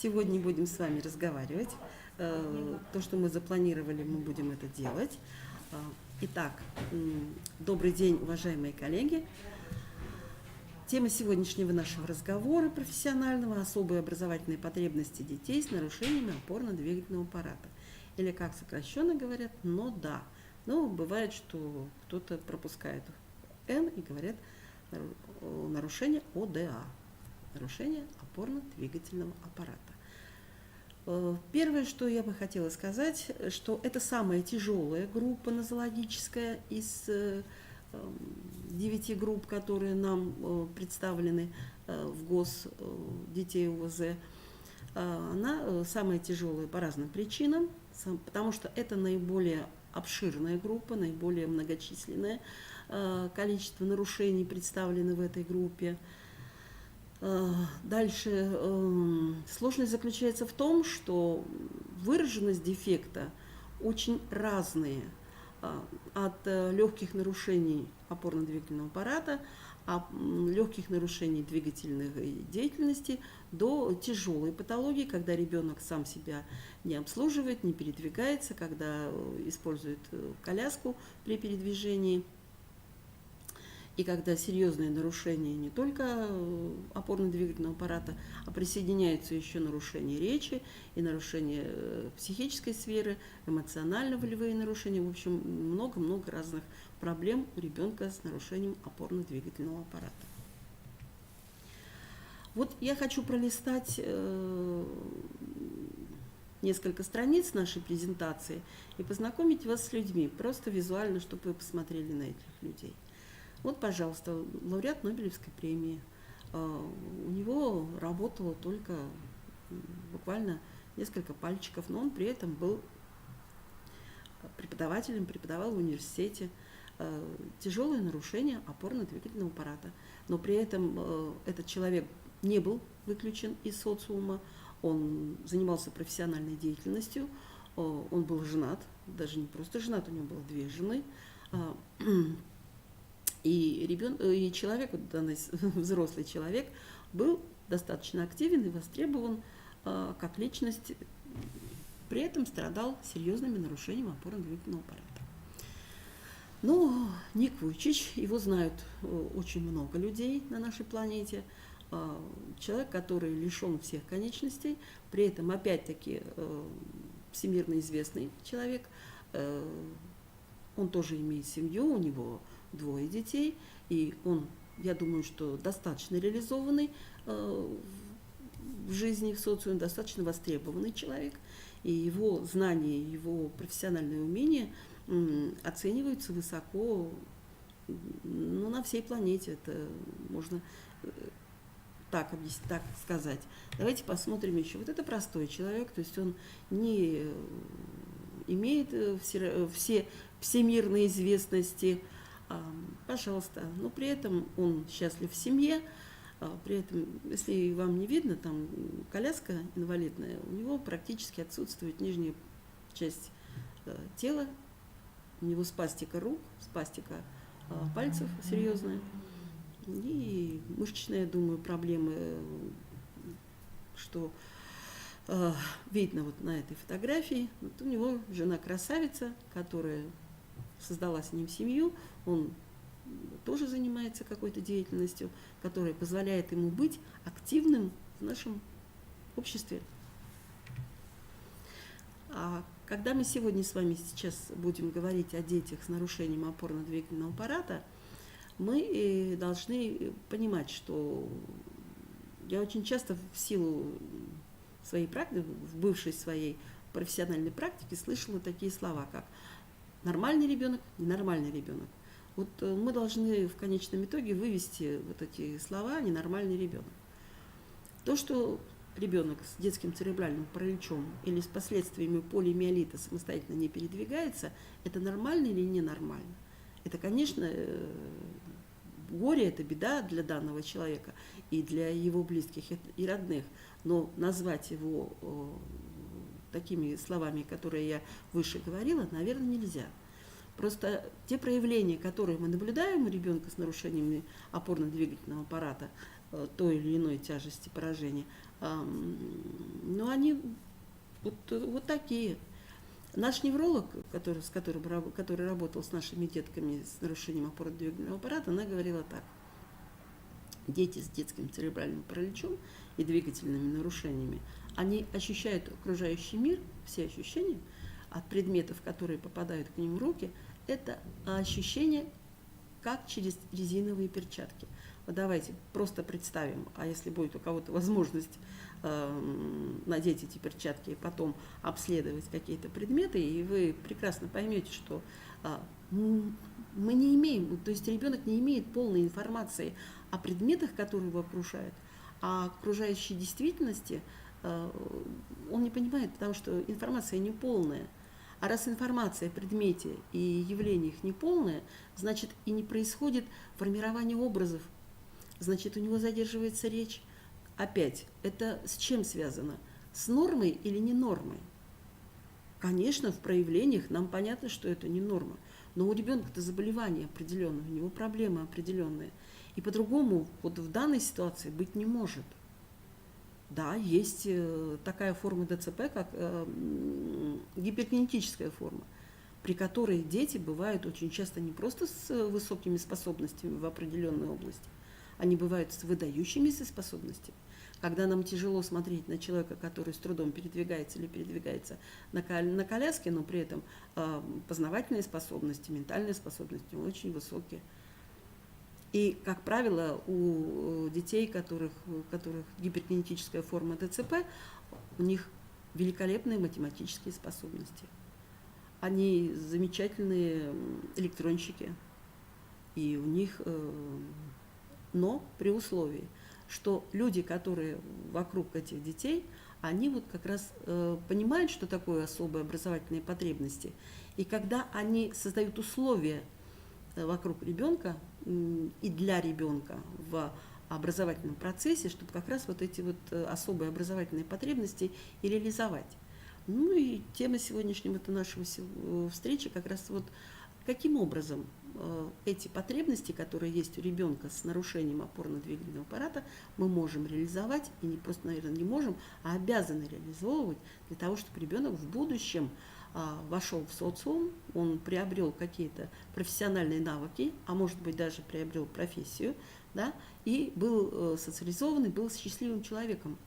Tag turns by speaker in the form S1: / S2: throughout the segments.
S1: Сегодня будем с вами разговаривать. То, что мы запланировали, мы будем это делать. Итак, добрый день, уважаемые коллеги. Тема сегодняшнего нашего разговора профессионального – особые образовательные потребности детей с нарушениями опорно-двигательного аппарата. Или, как сокращенно говорят, НОДА. Но бывает, что кто-то пропускает Н и говорят нарушение ОДА. Нарушение опорно-двигательного аппарата. Первое, что я бы хотела сказать, что это самая тяжелая группа нозологическая из 9 групп, которые нам представлены в ГОС детей УВЗ. Она самая тяжелая по разным причинам, потому что это наиболее обширная группа, наиболее многочисленное количество нарушений представлено в этой группе. Дальше сложность заключается в том, что выраженность дефекта очень разные, от легких нарушений опорно-двигательного аппарата, легких нарушений двигательной деятельности до тяжелой патологии, когда ребенок сам себя не обслуживает, не передвигается, когда использует коляску при передвижении. И когда серьезные нарушения не только опорно-двигательного аппарата, а присоединяются еще нарушения речи и нарушения психической сферы, эмоционально-волевые нарушения, в общем, много-много разных проблем у ребенка с нарушением опорно-двигательного аппарата. Вот я хочу пролистать несколько страниц нашей презентации и познакомить вас с людьми, просто визуально, чтобы вы посмотрели на этих людей. Вот, пожалуйста, лауреат Нобелевской премии. У него работало только буквально несколько пальчиков, но он при этом был преподавателем, преподавал в университете. Тяжелое нарушение опорно-двигательного аппарата. Но при этом этот человек не был выключен из социума, он занимался профессиональной деятельностью, он был женат, даже не просто женат, у него было 2 жены. И человек, данный взрослый человек, был достаточно активен и востребован как личность, при этом страдал серьезными нарушениями опорно-двигательного аппарата. Но Ник Вуйчич, его знают очень много людей на нашей планете. Человек, который лишен всех конечностей, при этом опять-таки всемирно известный человек. Он тоже имеет семью, у него 2 детей, и он, я думаю, что достаточно реализованный в жизни, в социуме, достаточно востребованный человек, и его знания, его профессиональные умения оцениваются высоко, на всей планете, это можно так сказать. Давайте посмотрим еще. Вот это простой человек, то есть он не имеет все всемирной известности, пожалуйста, но при этом он счастлив в семье, при этом, если вам не видно, там коляска инвалидная, у него практически отсутствует нижняя часть тела, у него спастика рук, спастика пальцев серьезная, и мышечные, я думаю, проблемы, что видно вот на этой фотографии. Вот у него жена красавица, которая создала с ним семью, он тоже занимается какой-то деятельностью, которая позволяет ему быть активным в нашем обществе. А когда мы сегодня с вами сейчас будем говорить о детях с нарушением опорно-двигательного аппарата, мы должны понимать, что я очень часто в силу своей практики, в бывшей своей профессиональной практике слышала такие слова, как нормальный ребенок, ненормальный ребенок. Вот мы должны в конечном итоге вывести вот эти слова «ненормальный ребенок». То, что ребенок с детским церебральным параличом или с последствиями полимиелита самостоятельно не передвигается, это нормально или ненормально? Это, конечно, горе, это беда для данного человека и для его близких и родных, но назвать его такими словами, которые я выше говорила, наверное, нельзя. Просто те проявления, которые мы наблюдаем у ребенка с нарушениями опорно-двигательного аппарата той или иной тяжести поражения, Но они вот такие. Наш невролог, который работал с нашими детками с нарушением опорно-двигательного аппарата, она говорила так. Дети с детским церебральным параличом и двигательными нарушениями, они ощущают окружающий мир, все ощущения от предметов, которые попадают к ним в руки, это ощущение как через резиновые перчатки. Вот давайте просто представим, а если будет у кого-то возможность надеть эти перчатки и потом обследовать какие-то предметы, и вы прекрасно поймете, что мы не имеем, то есть ребенок не имеет полной информации о предметах, которые его окружают, а окружающей действительности он не понимает, потому что информация не полная. А раз информация о предмете и явлениях не полная, значит и не происходит формирование образов, значит у него задерживается речь. Опять, это с чем связано? С нормой или не нормой? Конечно, в проявлениях нам понятно, что это не норма, но у ребенка-то заболевание определенное, у него проблемы определенные. И по-другому вот в данной ситуации быть не может. Да, есть такая форма ДЦП, как гиперкинетическая форма, при которой дети бывают очень часто не просто с высокими способностями в определенной области, они бывают с выдающимися способностями. Когда нам тяжело смотреть на человека, который с трудом передвигается или передвигается на коляске, но при этом познавательные способности, ментальные способности очень высокие. И, как правило, у детей, у которых гиперкинетическая форма ДЦП, у них великолепные математические способности. Они замечательные электронщики. И у них, но при условии, что люди, которые вокруг этих детей, они вот как раз понимают, что такое особые образовательные потребности. И когда они создают условия вокруг ребенка и для ребенка в образовательном процессе, чтобы как раз вот эти вот особые образовательные потребности и реализовать. Ну и тема сегодняшнего нашего встречи как раз вот каким образом эти потребности, которые есть у ребенка с нарушением опорно-двигательного аппарата, мы можем реализовать, и не просто, наверное, не можем, а обязаны реализовывать для того, чтобы ребенок в будущем вошел в социум, он приобрел какие-то профессиональные навыки, а может быть даже приобрел профессию, да, и был социализованный, был счастливым человеком.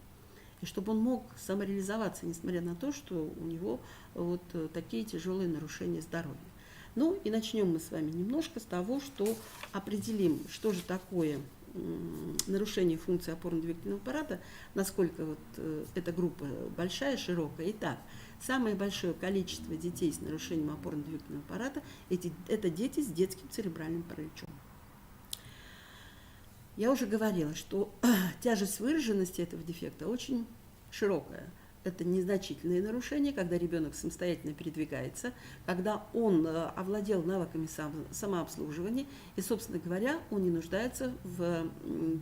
S1: И чтобы он мог самореализоваться, несмотря на то, что у него вот такие тяжелые нарушения здоровья. Ну и начнем мы с вами немножко с того, что определим, что же такое нарушение функции опорно-двигательного аппарата, насколько вот эта группа большая, широкая. Итак, самое большое количество детей с нарушением опорно-двигательного аппарата – это дети с детским церебральным параличом. Я уже говорила, что тяжесть выраженности этого дефекта очень широкая. Это незначительные нарушения, когда ребенок самостоятельно передвигается, когда он овладел навыками самообслуживания и, собственно говоря, он не нуждается в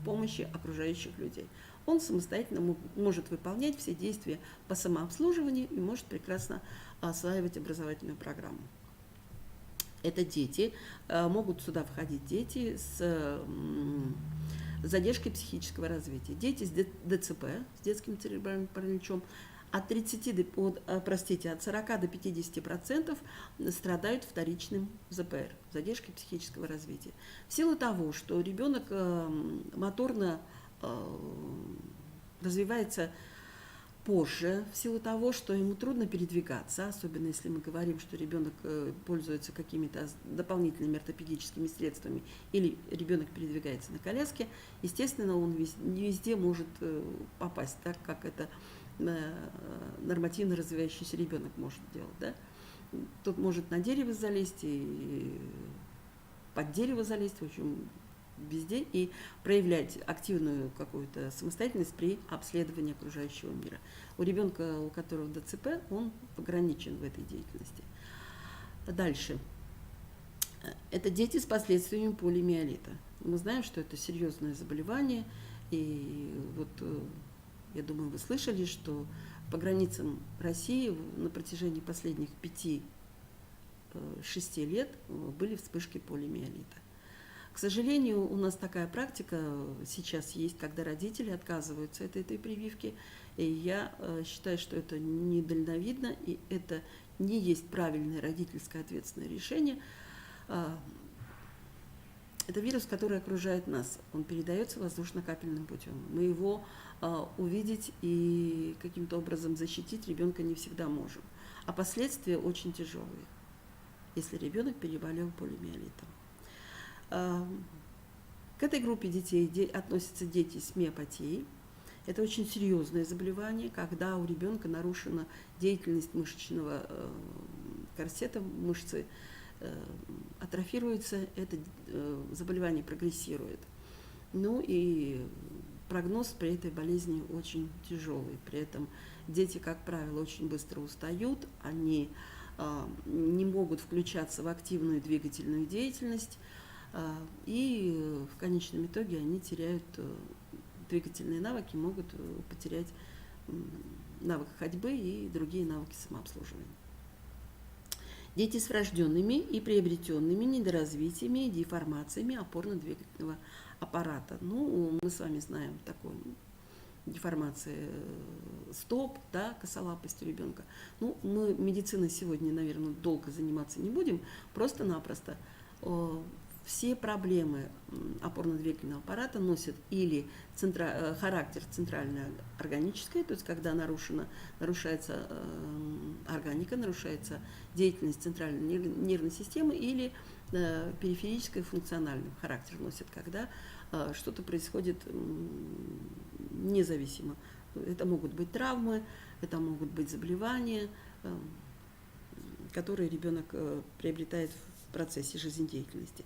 S1: помощи окружающих людей. Он самостоятельно может выполнять все действия по самообслуживанию и может прекрасно осваивать образовательную программу. Это дети, могут сюда входить дети с задержкой психического развития. Дети с ДЦП, с детским церебральным параличом, от 40 до 50% страдают вторичным ЗПР, задержкой психического развития. В силу того, что ребенок моторно развивается позже, в силу того, что ему трудно передвигаться, особенно если мы говорим, что ребенок пользуется какими-то дополнительными ортопедическими средствами или ребенок передвигается на коляске, естественно, он не везде может попасть так, как это нормативно развивающийся ребенок может делать. Да? Тот может на дерево залезть и под дерево залезть, в общем, везде, и проявлять активную какую-то самостоятельность при обследовании окружающего мира. У ребенка, у которого ДЦП, он ограничен в этой деятельности. Дальше. Это дети с последствиями полиомиелита. Мы знаем, что это серьезное заболевание, и вот я думаю, вы слышали, что по границам России на протяжении последних 5-6 лет были вспышки полиомиелита. К сожалению, у нас такая практика сейчас есть, когда родители отказываются от этой прививки, и я считаю, что это недальновидно, и это не есть правильное родительское ответственное решение. Это вирус, который окружает нас, он передается воздушно-капельным путем. Мы его увидеть и каким-то образом защитить ребенка не всегда можем. А последствия очень тяжелые, если ребенок переболел полиомиелитом. К этой группе детей относятся дети с миопатией. Это очень серьезное заболевание, когда у ребенка нарушена деятельность мышечного корсета, мышцы атрофируются, это заболевание прогрессирует. Ну и прогноз при этой болезни очень тяжелый. При этом дети, как правило, очень быстро устают, они не могут включаться в активную двигательную деятельность, и в конечном итоге они теряют двигательные навыки, могут потерять навык ходьбы и другие навыки самообслуживания. Дети с врожденными и приобретенными недоразвитиями и деформациями опорно-двигательного аппарата. Ну, мы с вами знаем такую деформация стоп, да, косолапость у ребенка. Ну, мы медициной сегодня, наверное, долго заниматься не будем, просто-напросто все проблемы опорно-двигательного аппарата носят или характер центрально-органический, то есть когда нарушается органика, нарушается деятельность центральной нервной системы, или периферический функциональный характер носит, когда что-то происходит независимо. Это могут быть травмы, это могут быть заболевания, которые ребенок приобретает в процессе жизнедеятельности.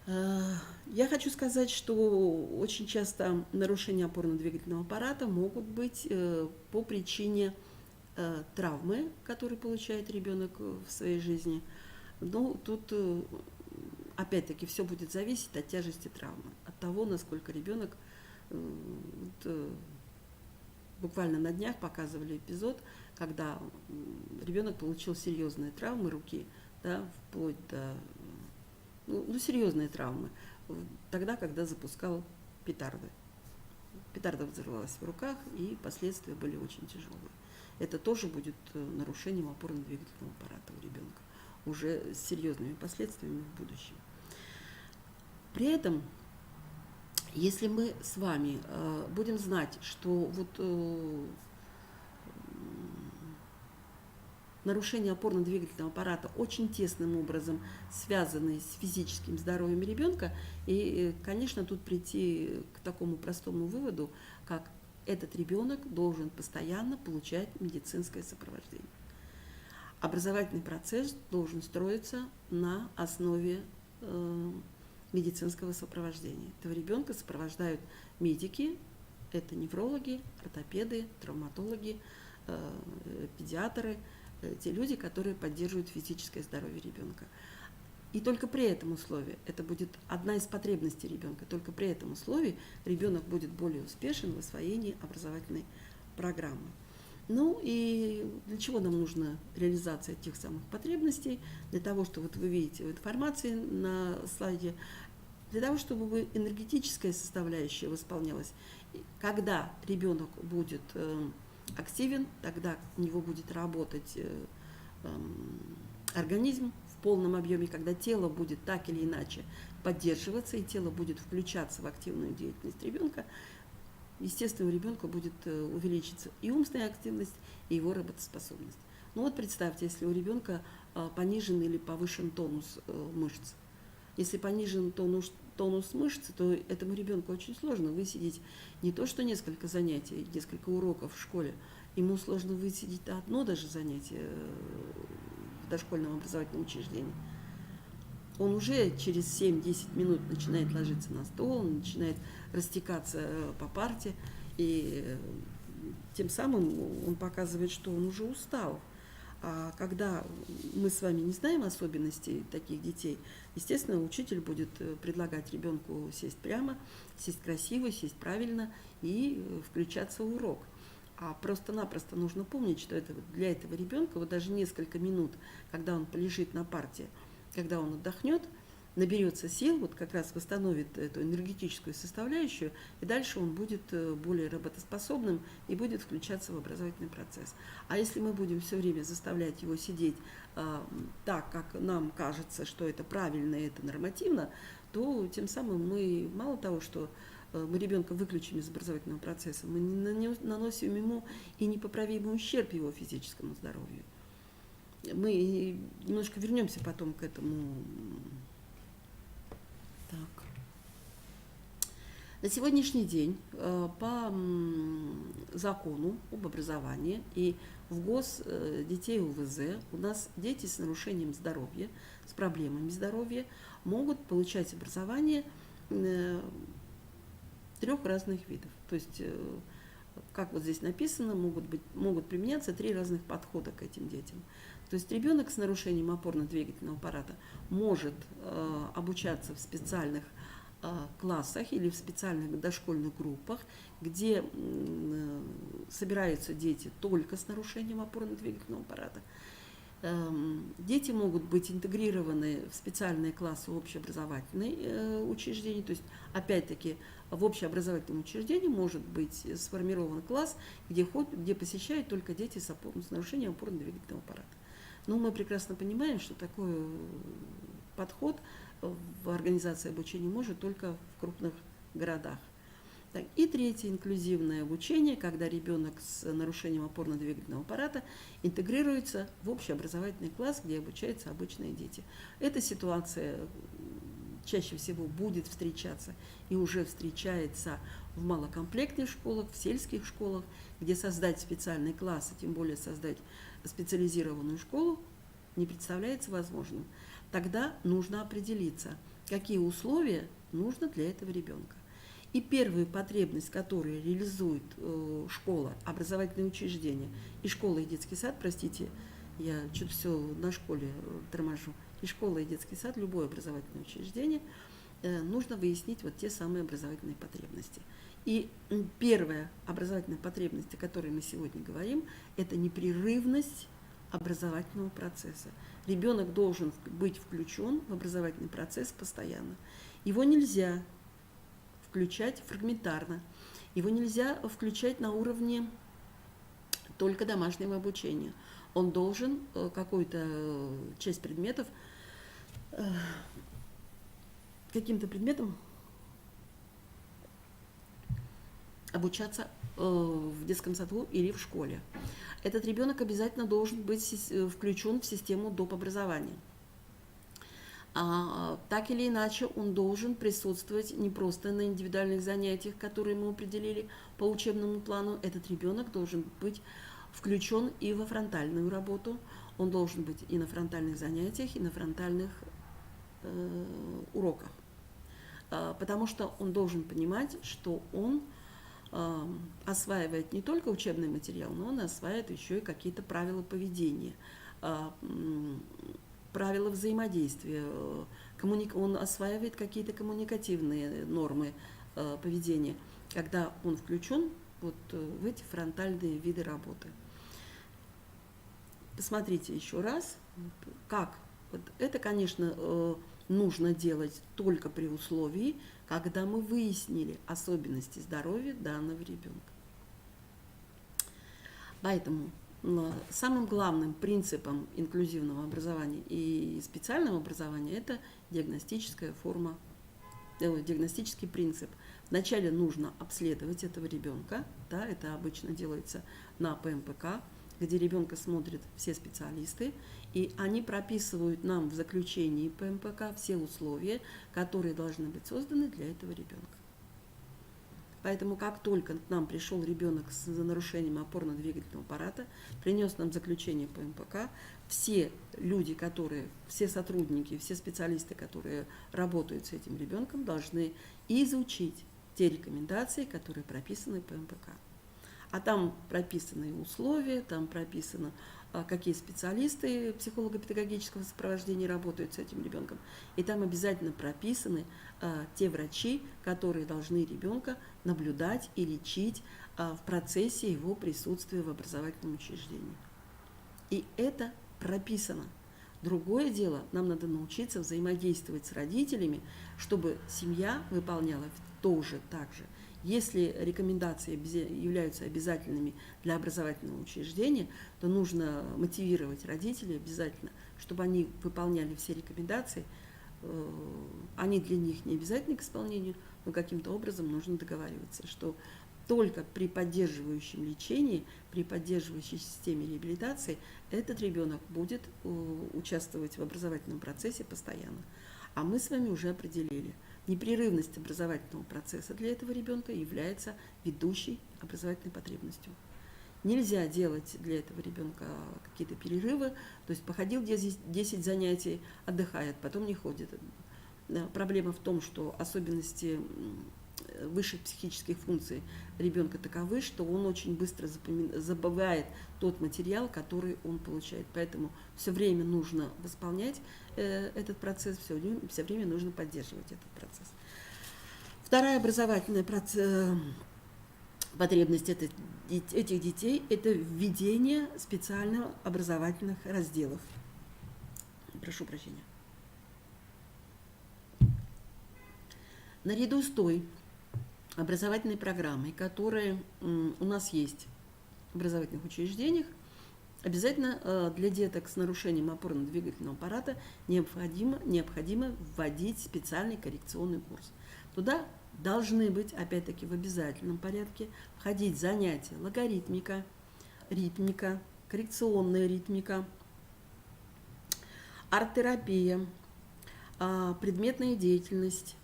S1: Я хочу сказать, что очень часто нарушения опорно-двигательного аппарата могут быть по причине травмы, которую получает ребенок в своей жизни. Но тут опять-таки все будет зависеть от тяжести травмы, от того, насколько ребенок. Буквально на днях показывали эпизод, когда ребенок получил серьезные травмы руки, да, вплоть до серьезные травмы, тогда, когда запускал петарды. Петарда взорвалась в руках, и последствия были очень тяжелые. Это тоже будет нарушением опорно-двигательного аппарата у ребенка, уже с серьезными последствиями в будущем. При этом, если мы с вами будем знать, что нарушения опорно-двигательного аппарата очень тесным образом связаны с физическим здоровьем ребенка, и, конечно, тут прийти к такому простому выводу, как этот ребенок должен постоянно получать медицинское сопровождение. Образовательный процесс должен строиться на основе медицинского сопровождения. Этого ребенка сопровождают медики, это неврологи, ортопеды, травматологи, педиатры, те люди, которые поддерживают физическое здоровье ребенка. И только при этом условии, это будет одна из потребностей ребенка, только при этом условии ребенок будет более успешен в освоении образовательной программы. Ну и для чего нам нужна реализация тех самых потребностей? Для того, что вы видите в информации на слайде, для того, чтобы энергетическая составляющая восполнялась. Когда ребенок будет активен, тогда у него будет работать организм в полном объеме, когда тело будет так или иначе поддерживаться, и тело будет включаться в активную деятельность ребенка, естественно, у ребенка будет увеличиться и умственная активность, и его работоспособность. Ну вот представьте, если у ребенка понижен или повышен тонус мышц. Если понижен тонус мышц, то этому ребенку очень сложно высидеть не то что несколько занятий, несколько уроков в школе, ему сложно высидеть одно даже занятие в дошкольном образовательном учреждении. Он уже через 7-10 минут начинает ложиться на стол, он начинает растекаться по парте, и тем самым он показывает, что он уже устал. А когда мы с вами не знаем особенностей таких детей, естественно, учитель будет предлагать ребенку сесть прямо, сесть красиво, сесть правильно и включаться в урок. А просто-напросто нужно помнить, что для этого ребенка даже несколько минут, когда он полежит на парте, когда он отдохнет, наберется сил, вот как раз восстановит эту энергетическую составляющую, и дальше он будет более работоспособным и будет включаться в образовательный процесс. А если мы будем все время заставлять его сидеть так, как нам кажется, что это правильно и это нормативно, то тем самым мы мало того, что мы ребенка выключим из образовательного процесса, мы не наносим ему и непоправимый ущерб его физическому здоровью. Мы немножко вернемся потом к этому. Так. На сегодняшний день по закону об образовании и в ГОС детей УВЗ у нас дети с нарушением здоровья, с проблемами здоровья могут получать образование 3 разных видов. То есть, как вот здесь написано, могут применяться 3 разных подхода к этим детям. То есть ребенок с нарушением опорно-двигательного аппарата может обучаться в специальных классах или в специальных дошкольных группах, где собираются дети только с нарушением опорно-двигательного аппарата. Дети могут быть интегрированы в специальные классы общеобразовательные учреждения, то есть опять-таки в общеобразовательном учреждении может быть сформирован класс, где посещают только дети с нарушением опорно-двигательного аппарата. Но мы прекрасно понимаем, что такой подход в организации обучения может только в крупных городах. Так, и третье, инклюзивное обучение, когда ребенок с нарушением опорно-двигательного аппарата интегрируется в общеобразовательный класс, где обучаются обычные дети. Эта ситуация чаще всего будет встречаться и уже встречается в малокомплектных школах, в сельских школах, где создать специальный класс, и тем более создать специализированную школу, не представляется возможным. Тогда нужно определиться, какие условия нужно для этого ребенка. И первую потребность, которую реализует школа, образовательное учреждение и школа и детский сад, простите, я чуть все на школе торможу, и школа и детский сад, любое образовательное учреждение, нужно выяснить вот те самые образовательные потребности. И первая образовательная потребность, о которой мы сегодня говорим, это непрерывность образовательного процесса. Ребенок должен быть включен в образовательный процесс постоянно. Его нельзя включать фрагментарно, его нельзя включать на уровне только домашнего обучения. Он должен какую-то часть предметов, каким-то предметом обучаться в детском саду или в школе. Этот ребенок обязательно должен быть включен в систему доп. Образования. Так или иначе, он должен присутствовать не просто на индивидуальных занятиях, которые мы определили по учебному плану. Этот ребенок должен быть включен и во фронтальную работу. Он должен быть и на фронтальных занятиях, и на фронтальных уроках. Потому что он должен понимать, что он осваивает не только учебный материал, но он осваивает еще и какие-то правила поведения, правила взаимодействия, он осваивает какие-то коммуникативные нормы поведения, когда он включен вот в эти фронтальные виды работы. Посмотрите еще раз, как. Вот это, конечно, нужно делать только при условии, когда мы выяснили особенности здоровья данного ребенка. Поэтому самым главным принципом инклюзивного образования и специального образования это диагностическая форма, диагностический принцип. Вначале нужно обследовать этого ребенка, да, это обычно делается на ПМПК, где ребенка смотрят все специалисты, и они прописывают нам в заключении ПМПК все условия, которые должны быть созданы для этого ребенка. Поэтому как только к нам пришел ребенок с нарушением опорно-двигательного аппарата, принес нам заключение ПМПК, все люди, все сотрудники, все специалисты, которые работают с этим ребенком, должны изучить те рекомендации, которые прописаны в ПМПК. А там прописаны условия, там прописано, какие специалисты психолого-педагогического сопровождения работают с этим ребенком. И там обязательно прописаны те врачи, которые должны ребенка наблюдать и лечить в процессе его присутствия в образовательном учреждении. И это прописано. Другое дело, нам надо научиться взаимодействовать с родителями, чтобы семья выполняла тоже так же. Если рекомендации являются обязательными для образовательного учреждения, то нужно мотивировать родителей обязательно, чтобы они выполняли все рекомендации. Они для них не обязательны к исполнению, но каким-то образом нужно договариваться, что только при поддерживающем лечении, при поддерживающей системе реабилитации этот ребенок будет участвовать в образовательном процессе постоянно. А мы с вами уже определили, непрерывность образовательного процесса для этого ребенка является ведущей образовательной потребностью. Нельзя делать для этого ребенка какие-то перерывы, то есть походил 10 занятий, отдыхает, потом не ходит. Проблема в том, что особенности высших психических функций ребенка таковы, что он очень быстро забывает тот материал, который он получает. Поэтому все время нужно восполнять этот процесс, все время нужно поддерживать этот процесс. Вторая образовательная потребность этих детей – это введение специальных образовательных разделов. Прошу прощения. Наряду с той образовательной программой, которая у нас есть в образовательных учреждениях, обязательно для деток с нарушением опорно-двигательного аппарата необходимо вводить специальный коррекционный курс. Туда должны быть, опять-таки, в обязательном порядке входить занятия логаритмика, ритмика, коррекционная ритмика, арт-терапия, предметная деятельность,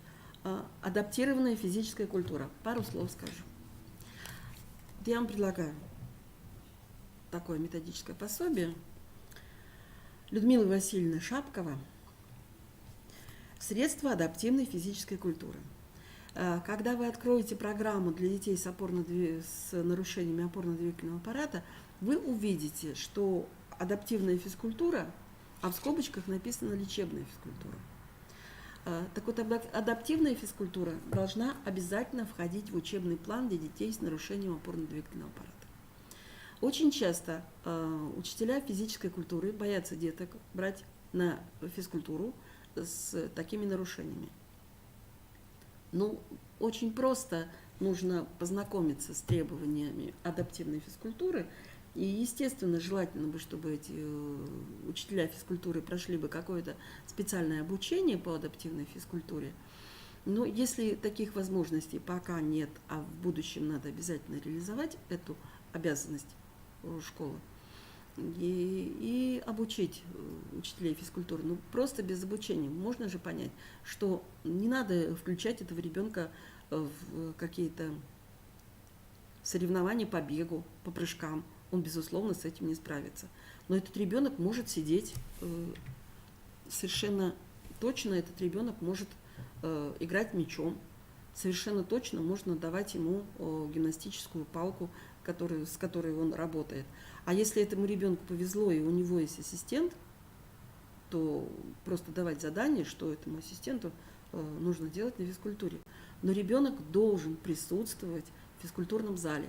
S1: адаптированная физическая культура. Пару слов скажу. Я вам предлагаю такое методическое пособие Людмилы Васильевны Шапкова «Средства адаптивной физической культуры». Когда вы откроете программу для детей с нарушениями опорно-двигательного аппарата, вы увидите, что адаптивная физкультура, а в скобочках написано лечебная физкультура. Так вот, адаптивная физкультура должна обязательно входить в учебный план для детей с нарушением опорно-двигательного аппарата. Очень часто учителя физической культуры боятся деток брать на физкультуру с такими нарушениями. Ну, очень просто нужно познакомиться с требованиями адаптивной физкультуры. И, естественно, желательно бы, чтобы эти учителя физкультуры прошли бы какое-то специальное обучение по адаптивной физкультуре. Но если таких возможностей пока нет, а в будущем надо обязательно реализовать эту обязанность школы и обучить учителей физкультуры, ну просто без обучения можно же понять, что не надо включать этого ребенка в какие-то соревнования по бегу, по прыжкам. Он, безусловно, с этим не справится. Но этот ребенок может сидеть, совершенно точно этот ребенок может играть мячом, совершенно точно можно давать ему гимнастическую палку, с которой он работает. А если этому ребенку повезло и у него есть ассистент, то просто давать задание, что этому ассистенту нужно делать на физкультуре. Но ребенок должен присутствовать в физкультурном зале.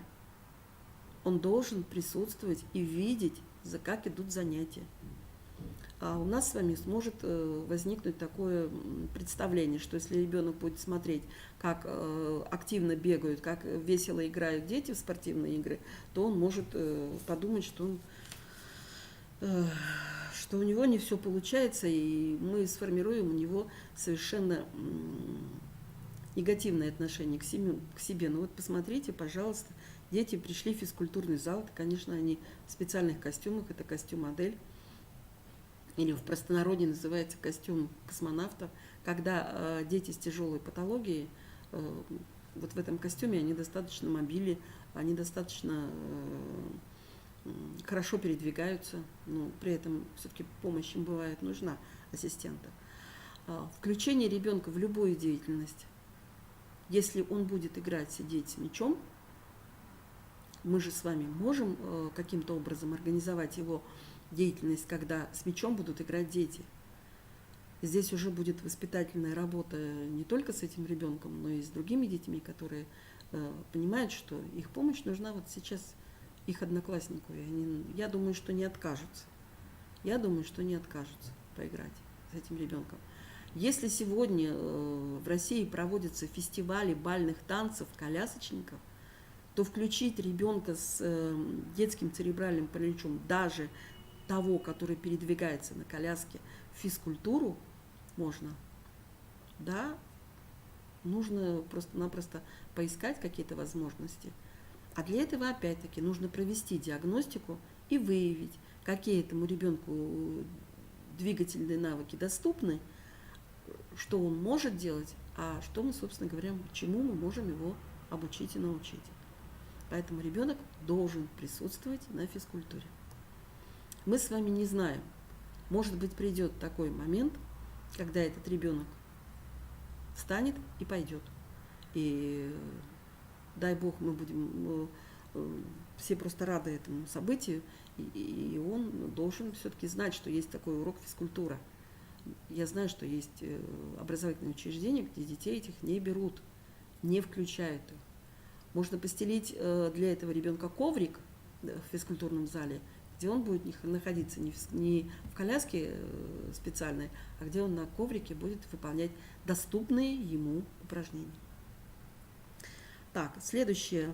S1: Он должен присутствовать и видеть, как идут занятия. А у нас с вами сможет возникнуть такое представление, что если ребенок будет смотреть, как активно бегают, как весело играют дети в спортивные игры, то он может подумать, что у него не все получается, и мы сформируем у него совершенно негативное отношение к себе. Ну вот посмотрите, пожалуйста, дети пришли в физкультурный зал, конечно, они в специальных костюмах, это костюм-модель, или в простонародье называется костюм космонавта, когда дети с тяжелой патологией, вот в этом костюме они достаточно мобильны, они достаточно хорошо передвигаются, но при этом все-таки помощь им бывает нужна, ассистента. Включение ребенка в любую деятельность, если он будет играть, сидеть с мячом, мы же с вами можем каким-то образом организовать его деятельность, когда с мячом будут играть дети. Здесь уже будет воспитательная работа не только с этим ребенком, но и с другими детьми, которые понимают, что их помощь нужна вот сейчас их однокласснику. И я думаю, что не откажутся. я думаю, что не откажутся поиграть с этим ребенком. Если сегодня в России проводятся фестивали бальных танцев, колясочников, то включить ребенка с детским церебральным параличом, даже того, который передвигается на коляске, в физкультуру можно. Да, нужно просто-напросто поискать какие-то возможности. А для этого, опять-таки, нужно провести диагностику и выявить, какие этому ребенку двигательные навыки доступны, что он может делать, а что мы, собственно говоря, чему мы можем его обучить и научить. Поэтому ребенок должен присутствовать на физкультуре. Мы с вами не знаем, может быть, придет такой момент, когда этот ребенок встанет и пойдет. И дай Бог, мы будем все просто рады этому событию, и он должен все-таки знать, что есть такой урок физкультура. Я знаю, что есть образовательные учреждения, где детей этих не берут, не включают их. Можно постелить для этого ребенка коврик в физкультурном зале, где он будет находиться не в коляске специальной, а где он на коврике будет выполнять доступные ему упражнения. Так, следующая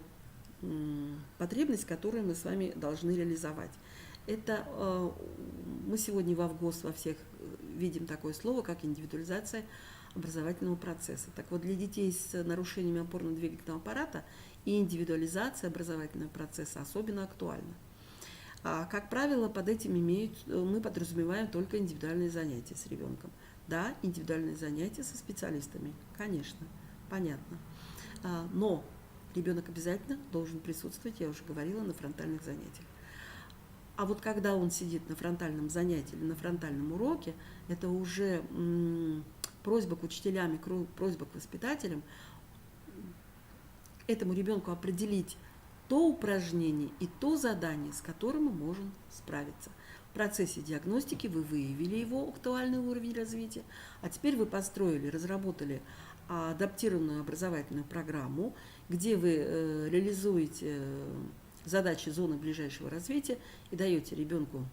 S1: потребность, которую мы с вами должны реализовать. Это мы сегодня в ВГОС во всех видим такое слово, как индивидуализация образовательного процесса. Так вот, для детей с нарушениями опорно-двигательного аппарата и индивидуализация образовательного процесса особенно актуальна. Как правило, под этим мы подразумеваем только индивидуальные занятия с ребенком. Да, индивидуальные занятия со специалистами, конечно, понятно. Но ребенок обязательно должен присутствовать, я уже говорила, на фронтальных занятиях. А вот когда он сидит на фронтальном занятии или на фронтальном уроке, это уже просьба к учителям и просьба к воспитателям этому ребенку определить то упражнение и то задание, с которым мы можем справиться. В процессе диагностики вы выявили его актуальный уровень развития, а теперь вы построили, разработали адаптированную образовательную программу, где вы реализуете задачи зоны ближайшего развития и даете ребенку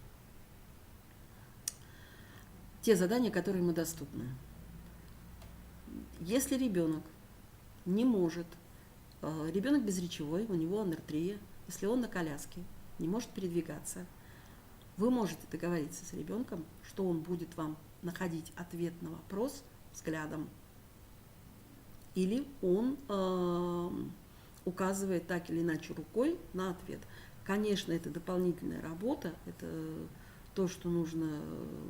S1: те задания, которые ему доступны. Если ребенок не может, ребенок безречевой, у него анартрия, если он на коляске, не может передвигаться, вы можете договориться с ребенком, что он будет вам находить ответ на вопрос взглядом, или он указывает так или иначе рукой на ответ. Конечно, это дополнительная работа, это то, что нужно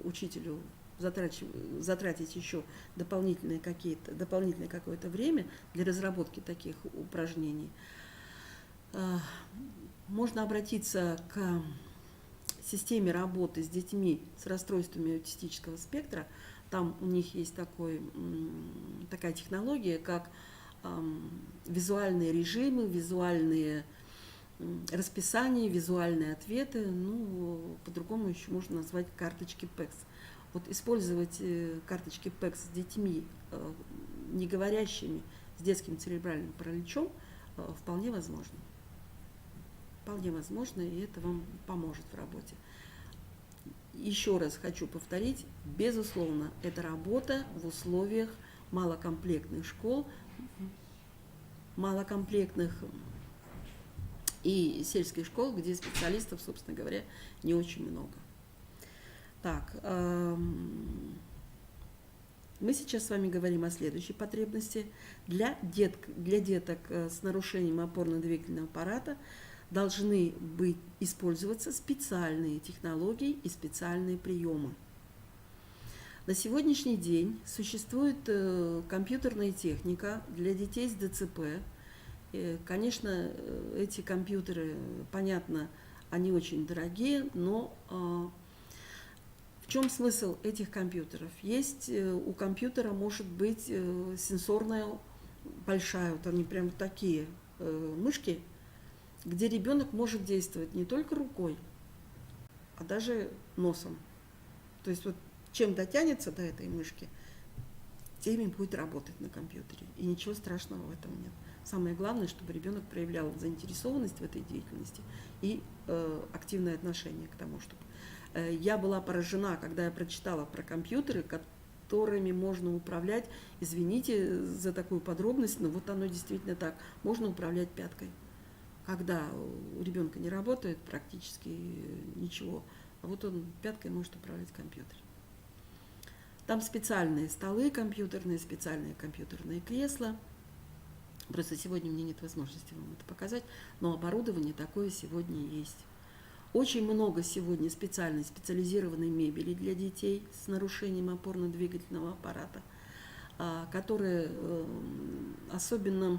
S1: учителю затратить еще дополнительное какое-то время для разработки таких упражнений. Можно обратиться к системе работы с детьми с расстройствами аутистического спектра. Там у них есть такая технология, как визуальные режимы, визуальные расписания, визуальные ответы, по-другому еще можно назвать карточки ПЭКС. Вот использовать карточки ПЭКС с детьми, не говорящими, с детским церебральным параличом, вполне возможно. Вполне возможно, и это вам поможет в работе. Еще раз хочу повторить, безусловно, это работа в условиях малокомплектных школ, малокомплектных и сельских школ, где специалистов, собственно говоря, не очень много. Так, мы сейчас с вами говорим о следующей потребности. Для деток с нарушением опорно-двигательного аппарата должны использоваться специальные технологии и специальные приемы. На сегодняшний день существует компьютерная техника для детей с ДЦП. Конечно, эти компьютеры, понятно, они очень дорогие, но в чем смысл этих компьютеров? Есть у компьютера может быть сенсорная большая, вот они прям такие мышки, где ребенок может действовать не только рукой, а даже носом. То есть вот чем дотянется до этой мышки, теми будет работать на компьютере. И ничего страшного в этом нет. Самое главное, чтобы ребенок проявлял заинтересованность в этой деятельности и активное отношение к тому, чтобы... Я была поражена, когда я прочитала про компьютеры, которыми можно управлять, извините за такую подробность, но вот оно действительно так, можно управлять пяткой. Когда у ребенка не работает практически ничего, а вот он пяткой может управлять компьютером. Там специальные столы компьютерные, специальные компьютерные кресла. Просто сегодня у меня нет возможности вам это показать, но оборудование такое сегодня есть. Очень много сегодня специализированной мебели для детей с нарушением опорно-двигательного аппарата, которые особенно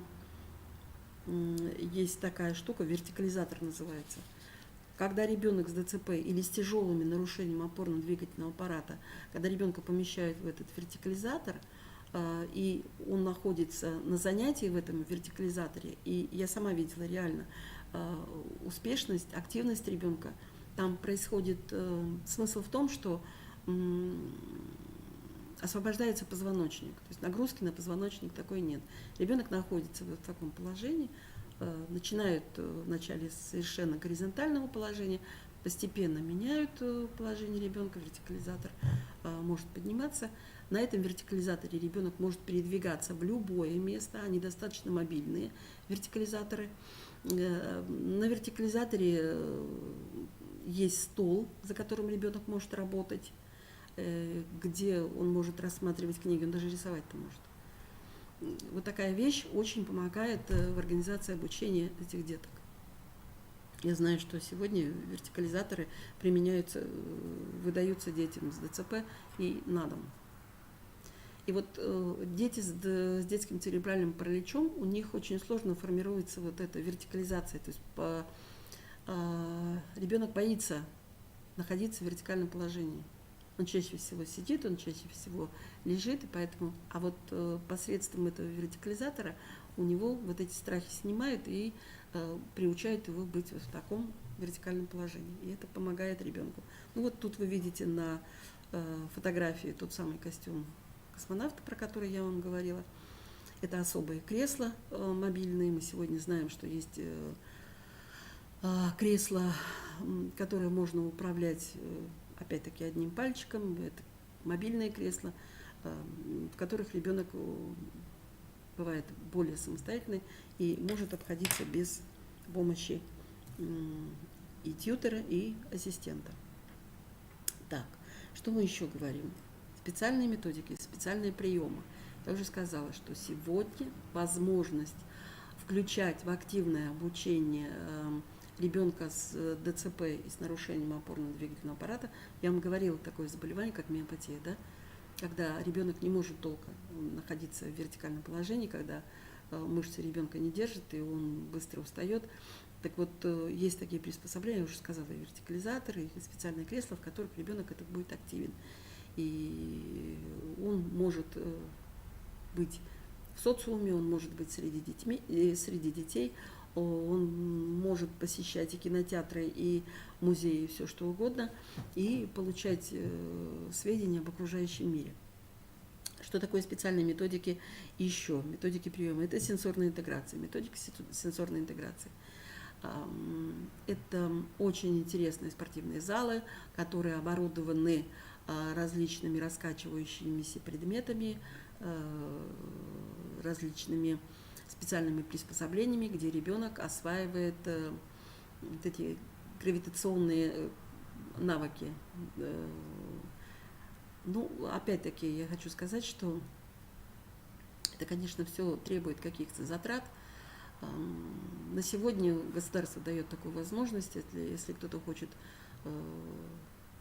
S1: есть такая штука, вертикализатор называется. Когда ребенок с ДЦП или с тяжелыми нарушениями опорно-двигательного аппарата, когда ребенка помещают в этот вертикализатор, и он находится на занятии в этом вертикализаторе, и я сама видела реально успешность, активность ребенка, там происходит смысл в том, что освобождается позвоночник, то есть нагрузки на позвоночник такой нет. Ребенок находится в таком положении, начинают вначале с совершенно горизонтального положения, постепенно меняют положение ребенка, вертикализатор может подниматься. На этом вертикализаторе ребенок может передвигаться в любое место, они достаточно мобильные, вертикализаторы. На вертикализаторе есть стол, за которым ребенок может работать, где он может рассматривать книги, он даже рисовать-то может. Вот такая вещь очень помогает в организации обучения этих деток. Я знаю, что сегодня вертикализаторы применяются, выдаются детям с ДЦП и на дом. И вот дети с детским церебральным параличом, у них очень сложно формируется вот эта вертикализация. То есть ребенок боится находиться в вертикальном положении. Он чаще всего сидит, он чаще всего лежит, и поэтому, а вот посредством этого вертикализатора у него вот эти страхи снимают и приучают его быть вот в таком вертикальном положении. И это помогает ребенку. Ну вот тут вы видите на фотографии тот самый костюм космонавта, про который я вам говорила. Это особые кресла мобильные. Мы сегодня знаем, что есть кресла, которые можно управлять опять-таки одним пальчиком. Это мобильные кресла, в которых ребенок бывает более самостоятельный и может обходиться без помощи и тьютера, и ассистента. Так, что мы еще говорим? Специальные методики, специальные приемы. Я уже сказала, что сегодня возможность включать в активное обучение ребенка с ДЦП и с нарушением опорно-двигательного аппарата, я вам говорила, такое заболевание, как миопатия, да? Когда ребенок не может долго находиться в вертикальном положении, когда мышцы ребенка не держат, и он быстро устает. Так вот, есть такие приспособления, я уже сказала, и вертикализаторы, и специальные кресла, в которых ребенок этот будет активен. И он может быть в социуме, он может быть среди детей, он может посещать и кинотеатры, и музеи, и все что угодно, и получать сведения об окружающем мире. Что такое специальные методики еще? Методики приема. Это сенсорная интеграция, методика сенсорной интеграции. Это очень интересные спортивные залы, которые оборудованы различными раскачивающимися предметами, различными специальными приспособлениями, где ребенок осваивает вот эти гравитационные навыки. Ну, опять-таки, я хочу сказать, что это, конечно, все требует каких-то затрат. На сегодня государство дает такую возможность, если кто-то хочет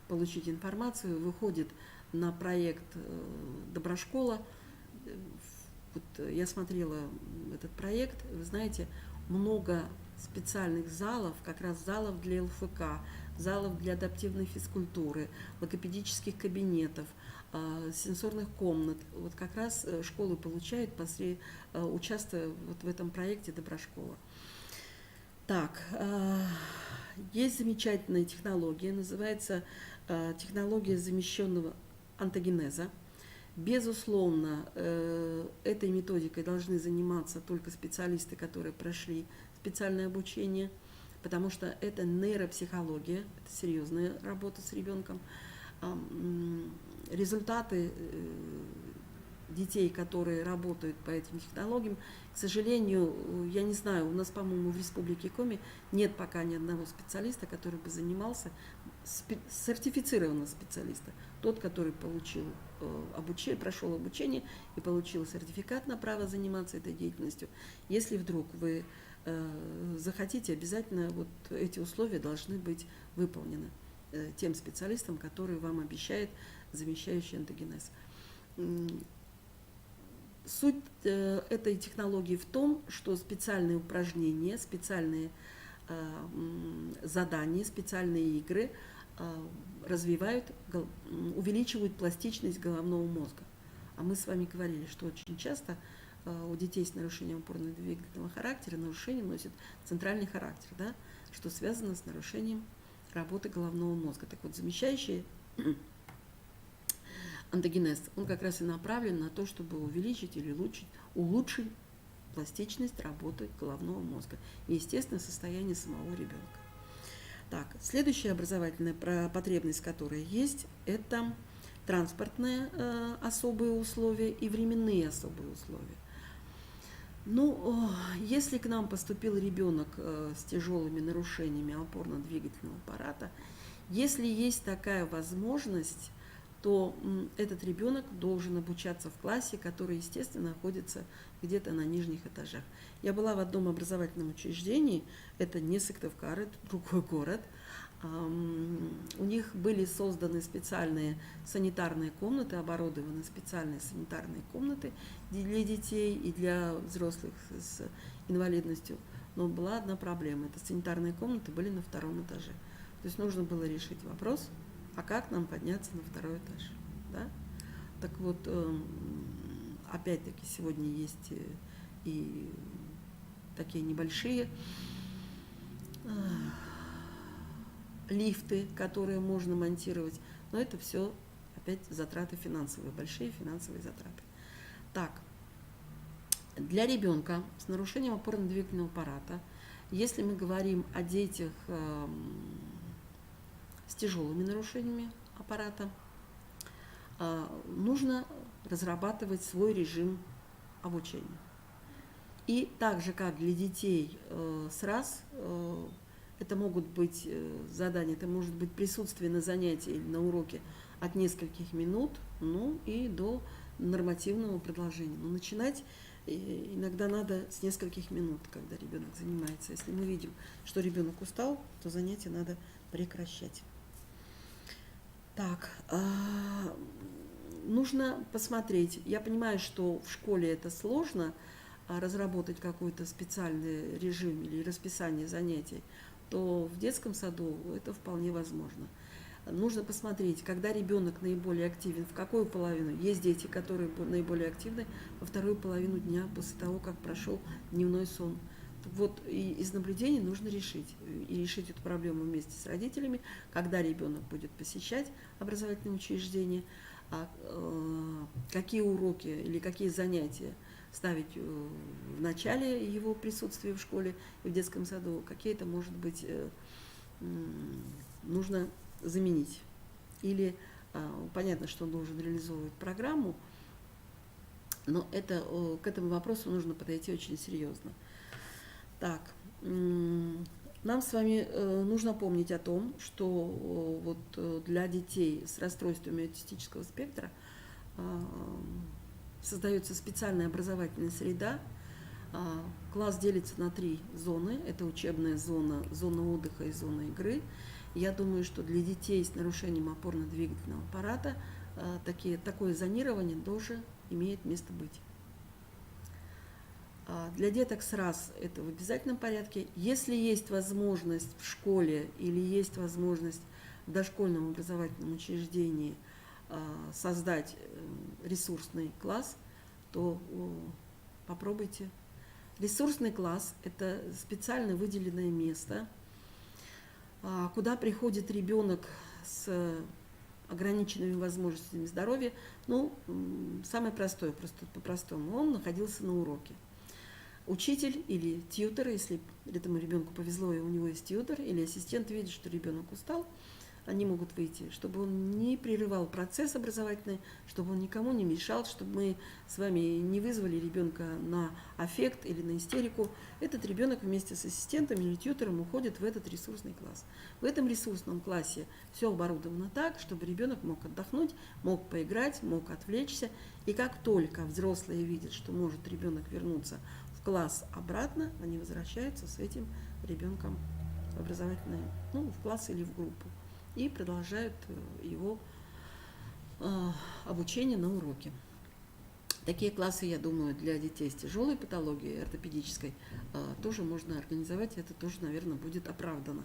S1: получить информацию, выходит на проект «Доброшкола». Вот я смотрела этот проект, вы знаете, много специальных залов, как раз залов для ЛФК, залов для адаптивной физкультуры, логопедических кабинетов, сенсорных комнат. Вот как раз школы получают, участвуя вот в этом проекте «Доброшкола». Так, есть замечательная технология, называется технология замещенного онтогенеза. Безусловно, этой методикой должны заниматься только специалисты, которые прошли специальное обучение, потому что это нейропсихология, это серьезная работа с ребенком. Результаты детей, которые работают по этим технологиям, к сожалению, я не знаю, у нас, по-моему, в Республике Коми нет пока ни одного специалиста, который бы занимался, сертифицированного специалиста, тот, который получил прошел обучение и получил сертификат на право заниматься этой деятельностью. Если вдруг вы захотите, обязательно вот эти условия должны быть выполнены тем специалистом, который вам обещает замещающий эндогенез. Суть этой технологии в том, что специальные упражнения, специальные задания, специальные игры развивают, увеличивают пластичность головного мозга. А мы с вами говорили, что очень часто у детей с нарушением опорно-двигательного характера нарушение носит центральный характер, да, что связано с нарушением работы головного мозга. Так вот, замещающий эндогенез, он как раз и направлен на то, чтобы увеличить или улучшить пластичность работы головного мозга и, естественно, состояние самого ребенка. Так, следующая образовательная потребность, которая есть, это транспортные особые условия и временные особые условия. Ну, если к нам поступил ребенок с тяжелыми нарушениями опорно-двигательного аппарата, если есть такая возможность, то этот ребенок должен обучаться в классе, который, естественно, находится где-то на нижних этажах. Я была в одном образовательном учреждении, это не Сыктывкар, это другой город. У них были созданы специальные санитарные комнаты, оборудованы специальные санитарные комнаты для детей и для взрослых с инвалидностью. Но была одна проблема, это санитарные комнаты были на 2-м этаже. То есть нужно было решить вопрос, а как нам подняться на 2-й этаж? Да? Так вот, опять-таки, сегодня есть и такие небольшие лифты, которые можно монтировать, но это все опять затраты финансовые, большие финансовые затраты. Так, для ребенка с нарушением опорно-двигательного аппарата, если мы говорим о детях с тяжелыми нарушениями аппарата, нужно разрабатывать свой режим обучения. И так же, как для детей с РАС, это могут быть задания, это может быть присутствие на занятии или на уроке от нескольких минут, ну и до нормативного продолжения. Но начинать иногда надо с нескольких минут, когда ребенок занимается. Если мы видим, что ребенок устал, то занятие надо прекращать. Так, нужно посмотреть. Я понимаю, что в школе это сложно, разработать какой-то специальный режим или расписание занятий, то в детском саду это вполне возможно. Нужно посмотреть, когда ребенок наиболее активен, в какую половину. Есть дети, которые наиболее активны во 2-ю половину дня после того, как прошел дневной сон. Вот и из наблюдений нужно решить. И решить эту проблему вместе с родителями, когда ребенок будет посещать образовательные учреждения, какие уроки или какие занятия ставить в начале его присутствия в школе и в детском саду, какие это, может быть, нужно заменить. Или понятно, что он должен реализовывать программу, но к этому вопросу нужно подойти очень серьезно. Так, нам с вами нужно помнить о том, что вот для детей с расстройствами аутистического спектра создается специальная образовательная среда. Класс делится на 3 зоны. Это учебная зона, зона отдыха и зона игры. Я думаю, что для детей с нарушением опорно-двигательного аппарата такое зонирование тоже имеет место быть. Для деток с РАС это в обязательном порядке. Если есть возможность в школе или есть возможность в дошкольном образовательном учреждении создать ресурсный класс, то попробуйте. Ресурсный класс – это специально выделенное место, куда приходит ребенок с ограниченными возможностями здоровья, ну, самое простое, просто по-простому, он находился на уроке. Учитель или тьютер, если этому ребенку повезло и у него есть тьютер, или ассистент видит, что ребенок устал, они могут выйти, чтобы он не прерывал процесс образовательный, чтобы он никому не мешал, чтобы мы с вами не вызвали ребенка на аффект или на истерику. Этот ребенок вместе с ассистентом или тьютором уходит в этот ресурсный класс. В этом ресурсном классе все оборудовано так, чтобы ребенок мог отдохнуть, мог поиграть, мог отвлечься. И как только взрослые видят, что может ребенок вернуться в класс обратно, они возвращаются с этим ребенком в образовательный, ну, в класс или в группу и продолжают его обучение на уроке. Такие классы, я думаю, для детей с тяжелой патологией ортопедической тоже можно организовать, это тоже, наверное, будет оправдано.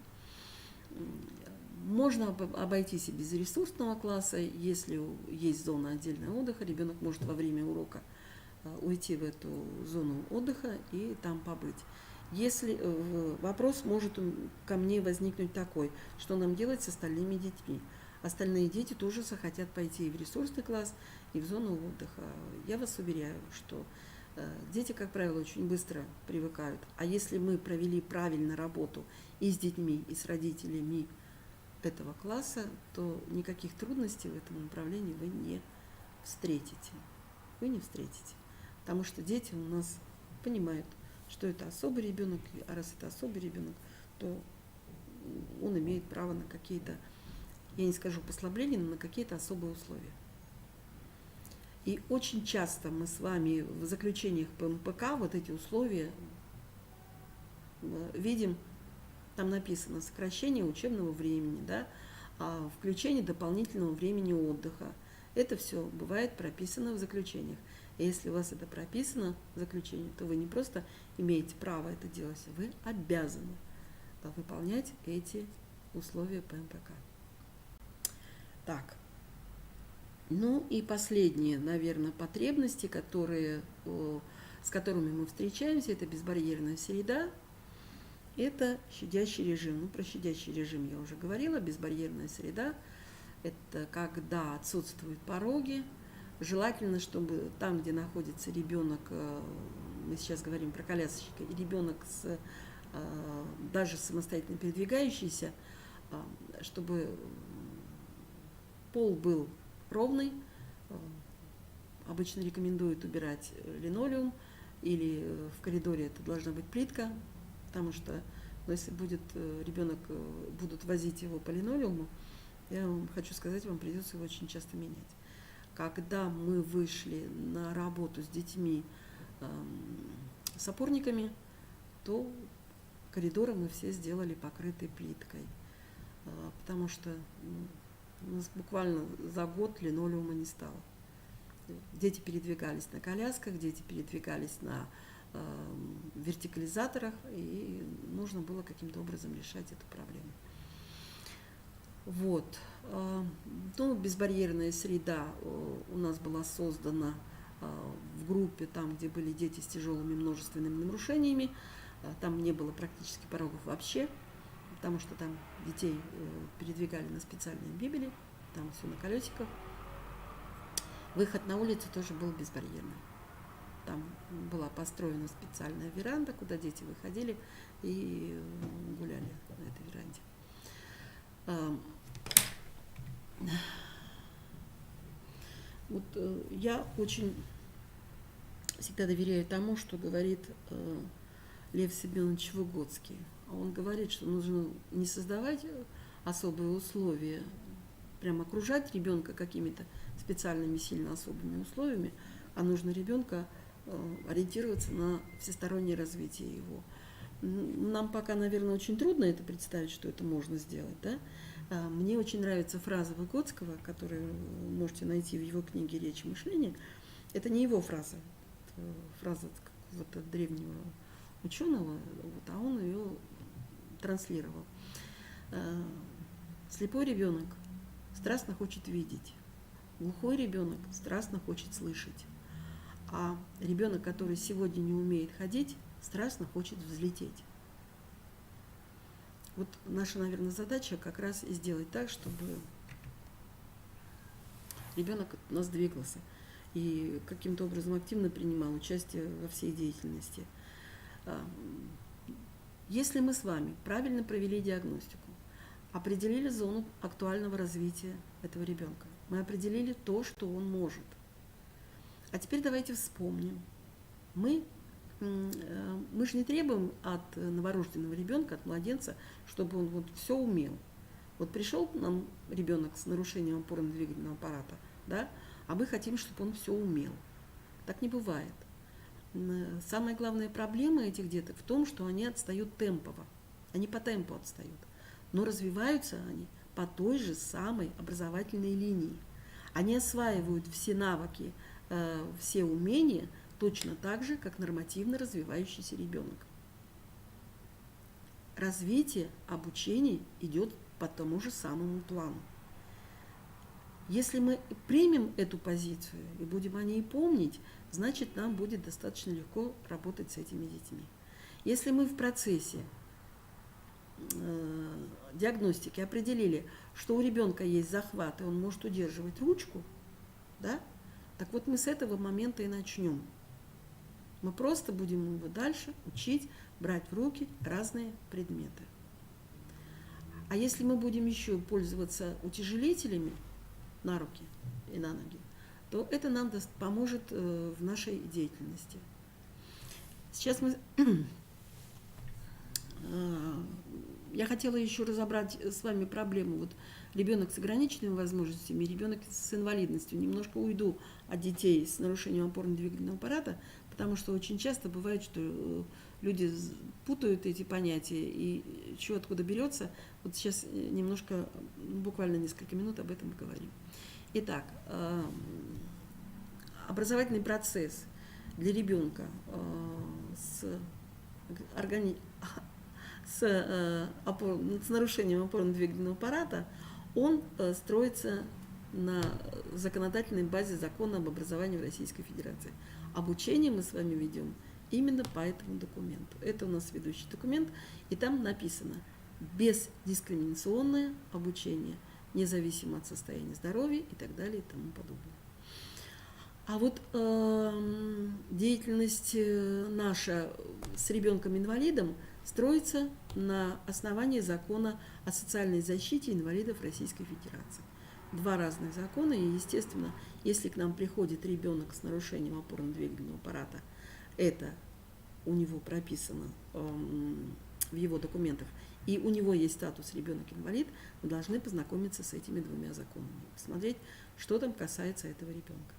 S1: Можно обойтись и без ресурсного класса, если есть зона отдельного отдыха, ребенок может во время урока уйти в эту зону отдыха и там побыть. Если вопрос может ко мне возникнуть такой, что нам делать с остальными детьми? Остальные дети тоже захотят пойти и в ресурсный класс, и в зону отдыха. Я вас уверяю, что дети, как правило, очень быстро привыкают. А если мы провели правильно работу и с детьми, и с родителями этого класса, то никаких трудностей в этом направлении вы не встретите. Вы не встретите. Потому что дети у нас понимают, что это особый ребенок, а раз это особый ребенок, то он имеет право на какие-то, я не скажу послабления, но на какие-то особые условия. И очень часто мы с вами в заключениях по МПК вот эти условия видим, там написано сокращение учебного времени, да, включение дополнительного времени отдыха. Это все бывает прописано в заключениях. И если у вас это прописано в заключении, то вы не просто имеете право это делать, вы обязаны выполнять эти условия по МПК. Так, ну и последние, наверное, потребности, с которыми мы встречаемся, это безбарьерная среда, это щадящий режим. Ну, про щадящий режим я уже говорила, безбарьерная среда – это когда отсутствуют пороги. Желательно, чтобы там, где находится ребенок, мы сейчас говорим про колясочника, и ребенок даже самостоятельно передвигающийся, чтобы пол был ровный. Обычно рекомендуют убирать линолеум, или в коридоре это должна быть плитка, потому что если будут возить его по линолеуму, я вам хочу сказать, вам придется его очень часто менять. Когда мы вышли на работу с детьми с опорниками, то коридоры мы все сделали покрытой плиткой, потому что у нас буквально за год линолеума не стало. Дети передвигались на колясках, дети передвигались на вертикализаторах, и нужно было каким-то образом решать эту проблему. Вот. Ну, безбарьерная среда у нас была создана в группе, там, где были дети с тяжелыми множественными нарушениями. Там не было практически порогов вообще, потому что там детей передвигали на специальной мебели, там все на колесиках. Выход на улицу тоже был безбарьерным. Там была построена специальная веранда, куда дети выходили и гуляли на этой веранде. Вот я очень всегда доверяю тому, что говорит Лев Семенович Выгодский. Он говорит, что нужно не создавать особые условия, прям окружать ребенка какими-то специальными, сильно особыми условиями, а нужно ребенка ориентироваться на всестороннее развитие его. Нам пока, наверное, очень трудно это представить, что это можно сделать, да? Мне очень нравится фраза Выгодского, которую вы можете найти в его книге «Речь и мышление». Это не его фраза, это фраза какого-то древнего ученого, а он ее транслировал. Слепой ребенок страстно хочет видеть, глухой ребенок страстно хочет слышать, а ребенок, который сегодня не умеет ходить, страстно хочет взлететь. Вот наша, наверное, задача как раз и сделать так, чтобы ребенок у нас двигался и каким-то образом активно принимал участие во всей деятельности. Если мы с вами правильно провели диагностику, определили зону актуального развития этого ребенка, мы определили то, что он может. А теперь давайте вспомним. Мы же не требуем от новорожденного ребенка, от младенца, чтобы он вот все умел. Вот пришел нам ребенок с нарушением опорно-двигательного аппарата, да, а мы хотим, чтобы он все умел. Так не бывает. Самая главная проблема этих деток в том, что они отстают темпово. Они по темпу отстают. Но развиваются они по той же самой образовательной линии. Они осваивают все навыки, все умения точно так же, как нормативно развивающийся ребенок. Развитие, обучение идет по тому же самому плану. Если мы примем эту позицию и будем о ней помнить, значит, нам будет достаточно легко работать с этими детьми. Если мы в процессе диагностики определили, что у ребенка есть захват, и он может удерживать ручку, да, так вот мы с этого момента и начнем. Мы просто будем его дальше учить брать в руки разные предметы. А если мы будем еще пользоваться утяжелителями на руки и на ноги, то это нам поможет в нашей деятельности. Сейчас я хотела еще разобрать с вами проблему. Вот ребенок с ограниченными возможностями, ребенок с инвалидностью. Немножко уйду от детей с нарушением опорно-двигательного аппарата, потому что очень часто бывает, что люди путают эти понятия и что откуда берется. Вот сейчас немножко, буквально несколько минут об этом поговорим. Итак, образовательный процесс для ребенка с нарушением опорно-двигательного аппарата, он строится на законодательной базе закона об образовании в Российской Федерации. Обучение мы с вами ведем именно по этому документу. Это у нас ведущий документ, и там написано бездискриминационное обучение, независимо от состояния здоровья и так далее и тому подобное. А вот деятельность наша с ребенком-инвалидом строится на основании закона о социальной защите инвалидов Российской Федерации. Два разных закона, и, естественно, если к нам приходит ребенок с нарушением опорно-двигательного аппарата, это у него прописано в его документах, и у него есть статус ребенок-инвалид, мы должны познакомиться с этими двумя законами, посмотреть, что там касается этого ребенка.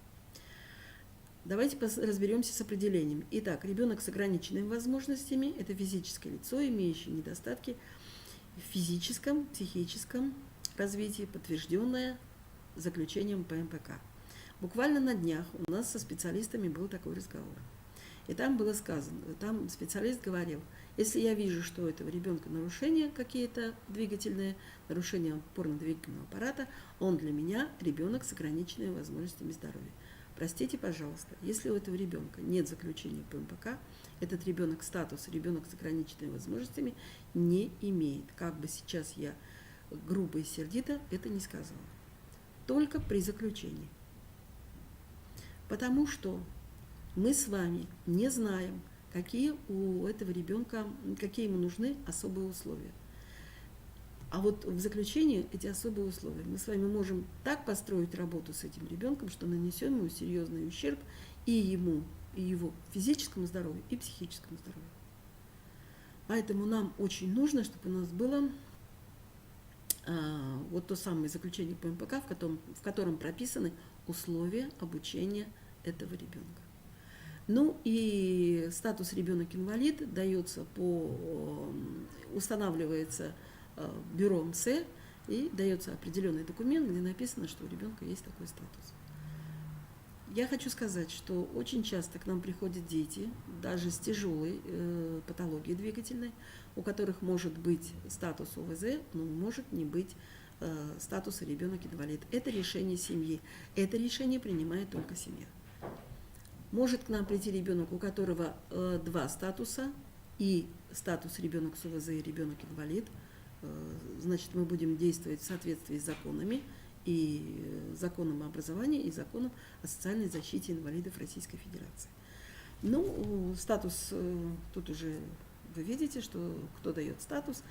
S1: Давайте разберемся с определением. Итак, ребенок с ограниченными возможностями – это физическое лицо, имеющее недостатки в физическом, психическом развитии, подтвержденное заключением ПМПК. Буквально на днях у нас со специалистами был такой разговор. И там было сказано, там специалист говорил, если я вижу, что у этого ребенка нарушения какие-то двигательные, нарушения опорно-двигательного аппарата, он для меня ребенок с ограниченными возможностями здоровья. Простите, пожалуйста, если у этого ребенка нет заключения ПМПК, этот ребенок статус ребенок с ограниченными возможностями не имеет. Как бы сейчас я грубо и сердито это не сказала. Только при заключении. Потому что мы с вами не знаем, какие у этого ребенка, какие ему нужны особые условия. А вот в заключении эти особые условия. Мы с вами можем так построить работу с этим ребенком, что нанесем ему серьезный ущерб и ему, и его физическому здоровью, и психическому здоровью. Поэтому нам очень нужно, чтобы у нас было вот то самое заключение ПМПК, в котором прописаны условия обучения этого ребенка. Ну и статус ребенок-инвалид дается устанавливается бюро МС, и дается определенный документ, где написано, что у ребенка есть такой статус. Я хочу сказать, что очень часто к нам приходят дети, даже с тяжелой патологией двигательной, у которых может быть статус ОВЗ, но может не быть статуса ребенок-инвалид. Это решение семьи. Это решение принимает только семья. Может к нам прийти ребенок, у которого два статуса, и статус ребенок с ОВЗ и ребенок-инвалид. Значит, мы будем действовать в соответствии с законами и законом об образовании, и законом о социальной защите инвалидов Российской Федерации. Ну, статус, тут уже вы видите, что кто дает статус.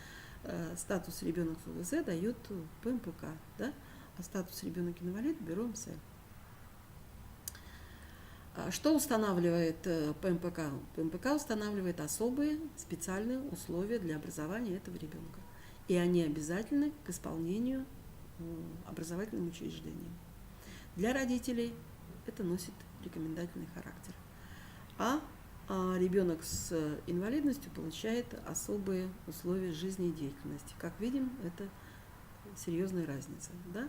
S1: Статус ребенок с ОВЗ дает ПМПК, да? А статус ребенок-инвалид бюро МСЭ. Что устанавливает ПМПК? ПМПК устанавливает особые специальные условия для образования этого ребенка. И они обязательны к исполнению образовательным учреждениям. Для родителей это носит рекомендательный характер. А ребенок с инвалидностью получает особые условия жизнедеятельности. Как видим, это серьезная разница. Да?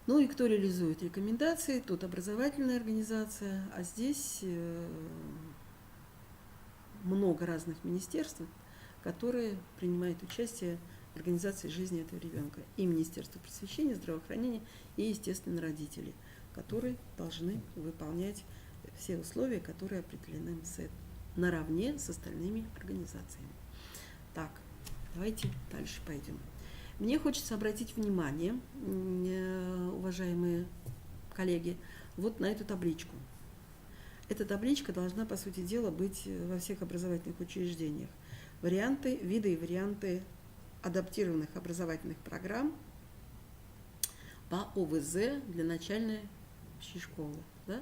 S1: Ну и кто реализует рекомендации? Тут образовательная организация, а здесь много разных министерств, которые принимают участие в организации жизни этого ребенка. И Министерство просвещения, здравоохранения, и, естественно, родители, которые должны выполнять все условия, которые определены МСЭ, наравне с остальными организациями. Так, давайте дальше пойдем. Мне хочется обратить внимание, уважаемые коллеги, вот на эту табличку. Эта табличка должна, по сути дела, быть во всех образовательных учреждениях. Варианты, виды и варианты адаптированных образовательных программ по ОВЗ для начальной общей школы. Да?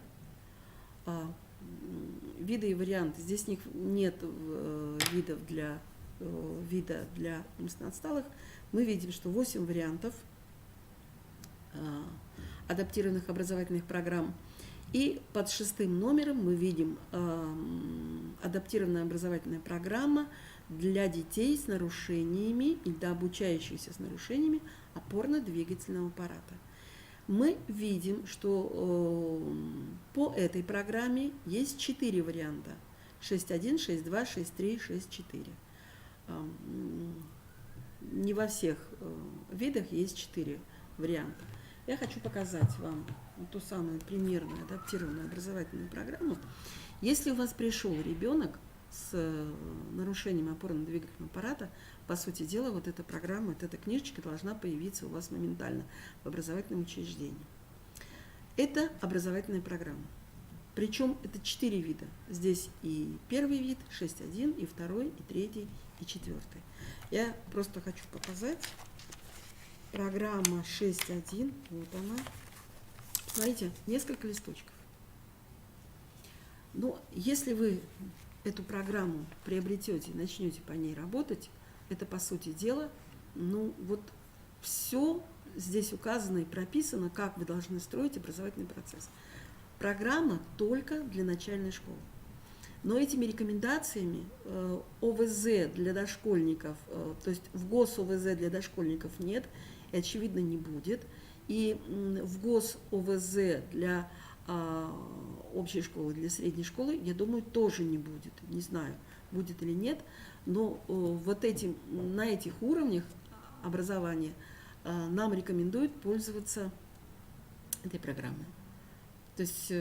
S1: Виды и варианты. Здесь нет вида для умственно отсталых. Мы видим, что 8 вариантов адаптированных образовательных программ. И под 6 номером мы видим адаптированная образовательная программа для детей с нарушениями или для обучающихся с нарушениями опорно-двигательного аппарата. Мы видим, что по этой программе есть 4 варианта. 6.1, 6.2, 6.3, 6.4. Не во всех видах есть 4 варианта. Я хочу показать вам ту самую примерную адаптированную образовательную программу. Если у вас пришел ребенок с нарушением опорно-двигательного аппарата, по сути дела, вот эта программа, вот эта книжечка должна появиться у вас моментально в образовательном учреждении. Это образовательная программа. Причем это 4 вида. Здесь и первый вид, 6.1, и второй, и третий, и четвертый. Я просто хочу показать. Программа 6.1, вот она. Смотрите, несколько листочков. Но если вы эту программу приобретете и начнете по ней работать, это, по сути дела, ну вот все здесь указано и прописано, как вы должны строить образовательный процесс. Программа только для начальной школы. Но этими рекомендациями ОВЗ для дошкольников, то есть в ГОС ОВЗ для дошкольников нет, и, очевидно, не будет. И в ГОС ОВЗ для общей школы, для средней школы, я думаю, тоже не будет. Не знаю, будет или нет, но вот на этих уровнях образования нам рекомендуют пользоваться этой программой. То есть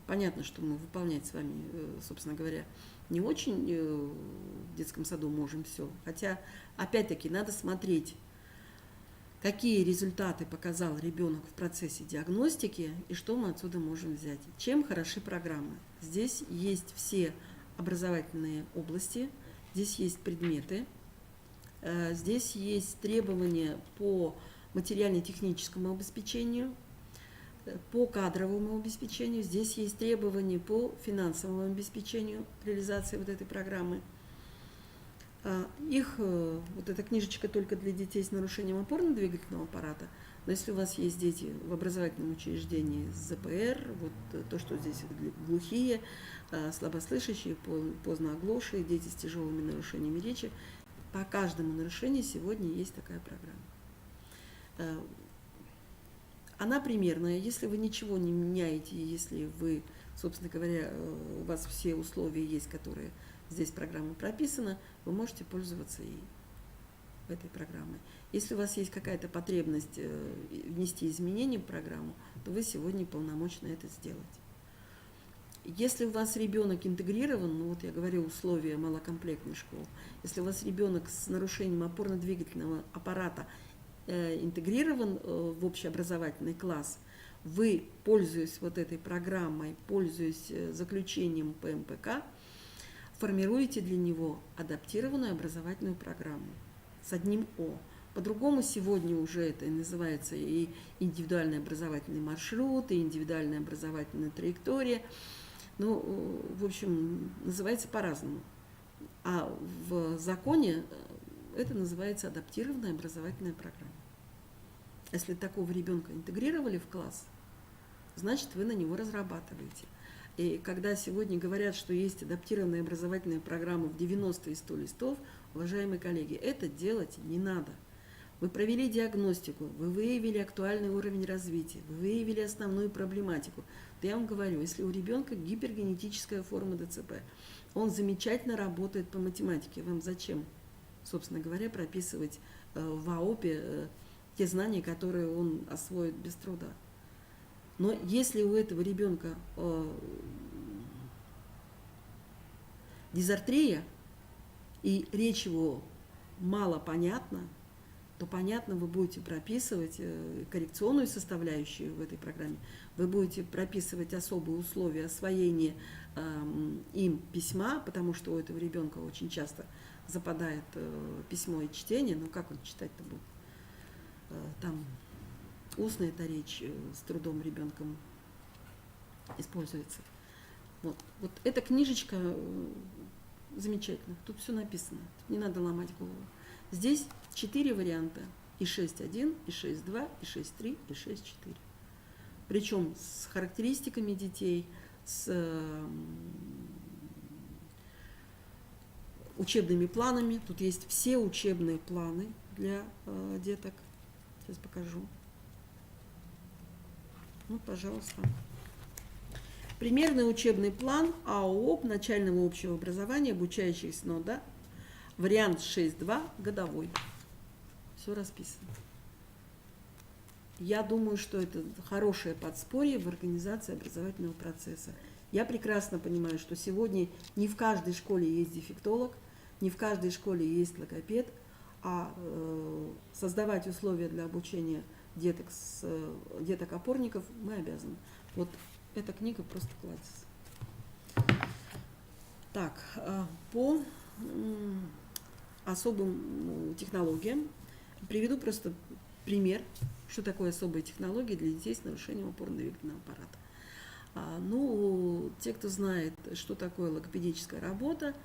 S1: понятно, что мы выполнять с вами, собственно говоря, не очень в детском саду можем все. Хотя, опять-таки, надо смотреть, какие результаты показал ребенок в процессе диагностики и что мы отсюда можем взять. Чем хороши программы? Здесь есть все образовательные области, здесь есть предметы, здесь есть требования по материально-техническому обеспечению, по кадровому обеспечению, здесь есть требования по финансовому обеспечению реализации вот этой программы. Вот эта книжечка только для детей с нарушением опорно-двигательного аппарата, но если у вас есть дети в образовательном учреждении с ЗПР, вот то, что здесь глухие, слабослышащие, поздно оглохшие, дети с тяжелыми нарушениями речи, по каждому нарушению сегодня есть такая программа. Она примерная, если вы ничего не меняете, если вы, собственно говоря, у вас все условия есть, которые здесь в программе прописаны, вы можете пользоваться и этой программой. Если у вас есть какая-то потребность внести изменения в программу, то вы сегодня полномочны это сделать. Если у вас ребенок интегрирован, ну вот я говорю условия малокомплектной школы, если у вас ребенок с нарушением опорно-двигательного аппарата интегрирован в общеобразовательный класс, вы, пользуясь вот этой программой, пользуясь заключением ПМПК, формируете для него адаптированную образовательную программу с одним О. По-другому сегодня уже это называется и индивидуальный образовательный маршрут, и индивидуальная образовательная траектория. Ну, в общем, называется по-разному. А в законе это называется адаптированная образовательная программа. Если такого ребенка интегрировали в класс, значит, вы на него разрабатываете. И когда сегодня говорят, что есть адаптированная образовательная программа в 90 и 100 листов, уважаемые коллеги, это делать не надо. Вы провели диагностику, вы выявили актуальный уровень развития, вы выявили основную проблематику. Я вам говорю, если у ребенка гипергенетическая форма ДЦП, он замечательно работает по математике, вам зачем, собственно говоря, прописывать в АОПе те знания, которые он освоит без труда? Но если у этого ребенка дизартрия, и речь его мало понятна, то, понятно, вы будете прописывать коррекционную составляющую в этой программе, вы будете прописывать особые условия освоения им письма, потому что у этого ребенка очень часто западает письмо и чтение, но как он читать-то будет? Там устная эта речь с трудом ребенком используется. Вот эта книжечка замечательно, тут все написано, тут не надо ломать голову. Здесь 4 варианта, и 6.1, и 6.2, и 6.3, и 6.4. Причем с характеристиками детей, с учебными планами. Тут есть все учебные планы для деток. Сейчас покажу. Ну, пожалуйста. Примерный учебный план АООП начального общего образования, обучающихся НОДА, вариант 6.2, годовой. Все расписано. Я думаю, что это хорошее подспорье в организации образовательного процесса. Я прекрасно понимаю, что сегодня не в каждой школе есть дефектолог, не в каждой школе есть логопед, а создавать условия для обучения деток-опорников мы обязаны. Вот эта книга просто кладется. Так, по особым технологиям приведу просто пример, что такое особые технологии для детей с нарушением опорно-двигательного аппарата. Ну, те, кто знает, что такое логопедическая работа,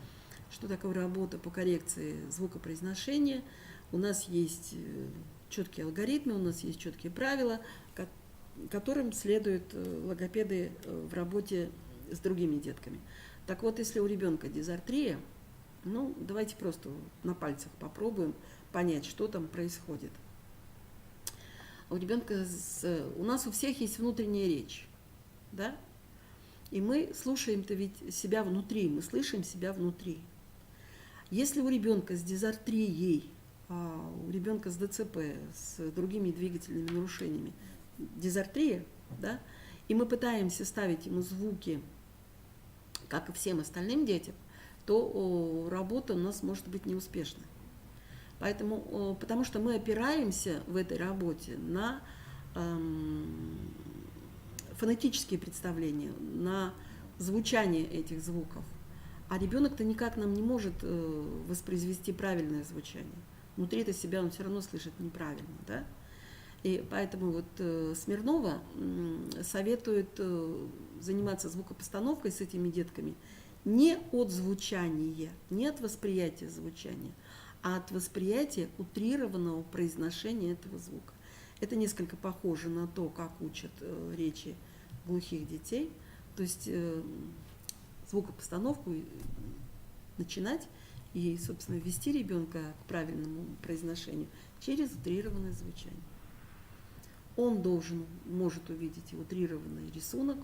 S1: что такое работа по коррекции звукопроизношения, у нас есть четкие алгоритмы, у нас есть четкие правила, которым следуют логопеды в работе с другими детками. Так вот, если у ребенка дизартрия, ну, давайте просто на пальцах попробуем понять, что там происходит. У ребенка, у нас у всех есть внутренняя речь, да? И мы слушаем-то ведь себя внутри, мы слышим себя внутри. Если у ребенка с дизартрией, у ребенка с ДЦП, с другими двигательными нарушениями, дизартрия, да, и мы пытаемся ставить ему звуки, как и всем остальным детям, то работа у нас может быть неуспешной. Поэтому, потому что мы опираемся в этой работе на фонетические представления, на звучание этих звуков. А ребенок-то никак нам не может воспроизвести правильное звучание. Внутри-то себя он все равно слышит неправильно, да? И поэтому вот Смирнова советует заниматься звукопостановкой с этими детками не от звучания, не от восприятия звучания, а от восприятия утрированного произношения этого звука. Это несколько похоже на то, как учат речи глухих детей. То есть звукопостановку начинать и, собственно, ввести ребенка к правильному произношению через утрированное звучание. Он может увидеть утрированный рисунок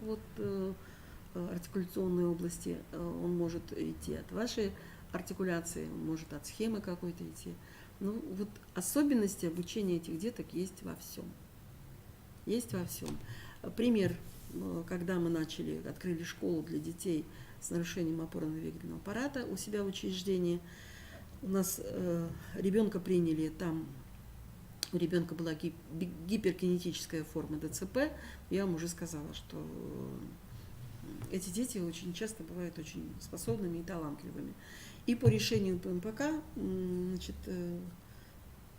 S1: артикуляционной области, он может идти от вашей артикуляции, он может от схемы какой-то идти. Ну, вот особенности обучения этих деток есть во всем. Есть во всем. Пример, когда мы открыли школу для детей с нарушением опорно-двигательного аппарата у себя в учреждении. У нас ребенка приняли там у ребенка была гиперкинетическая форма ДЦП, я вам уже сказала, что эти дети очень часто бывают очень способными и талантливыми. И по решению ПМПК, значит,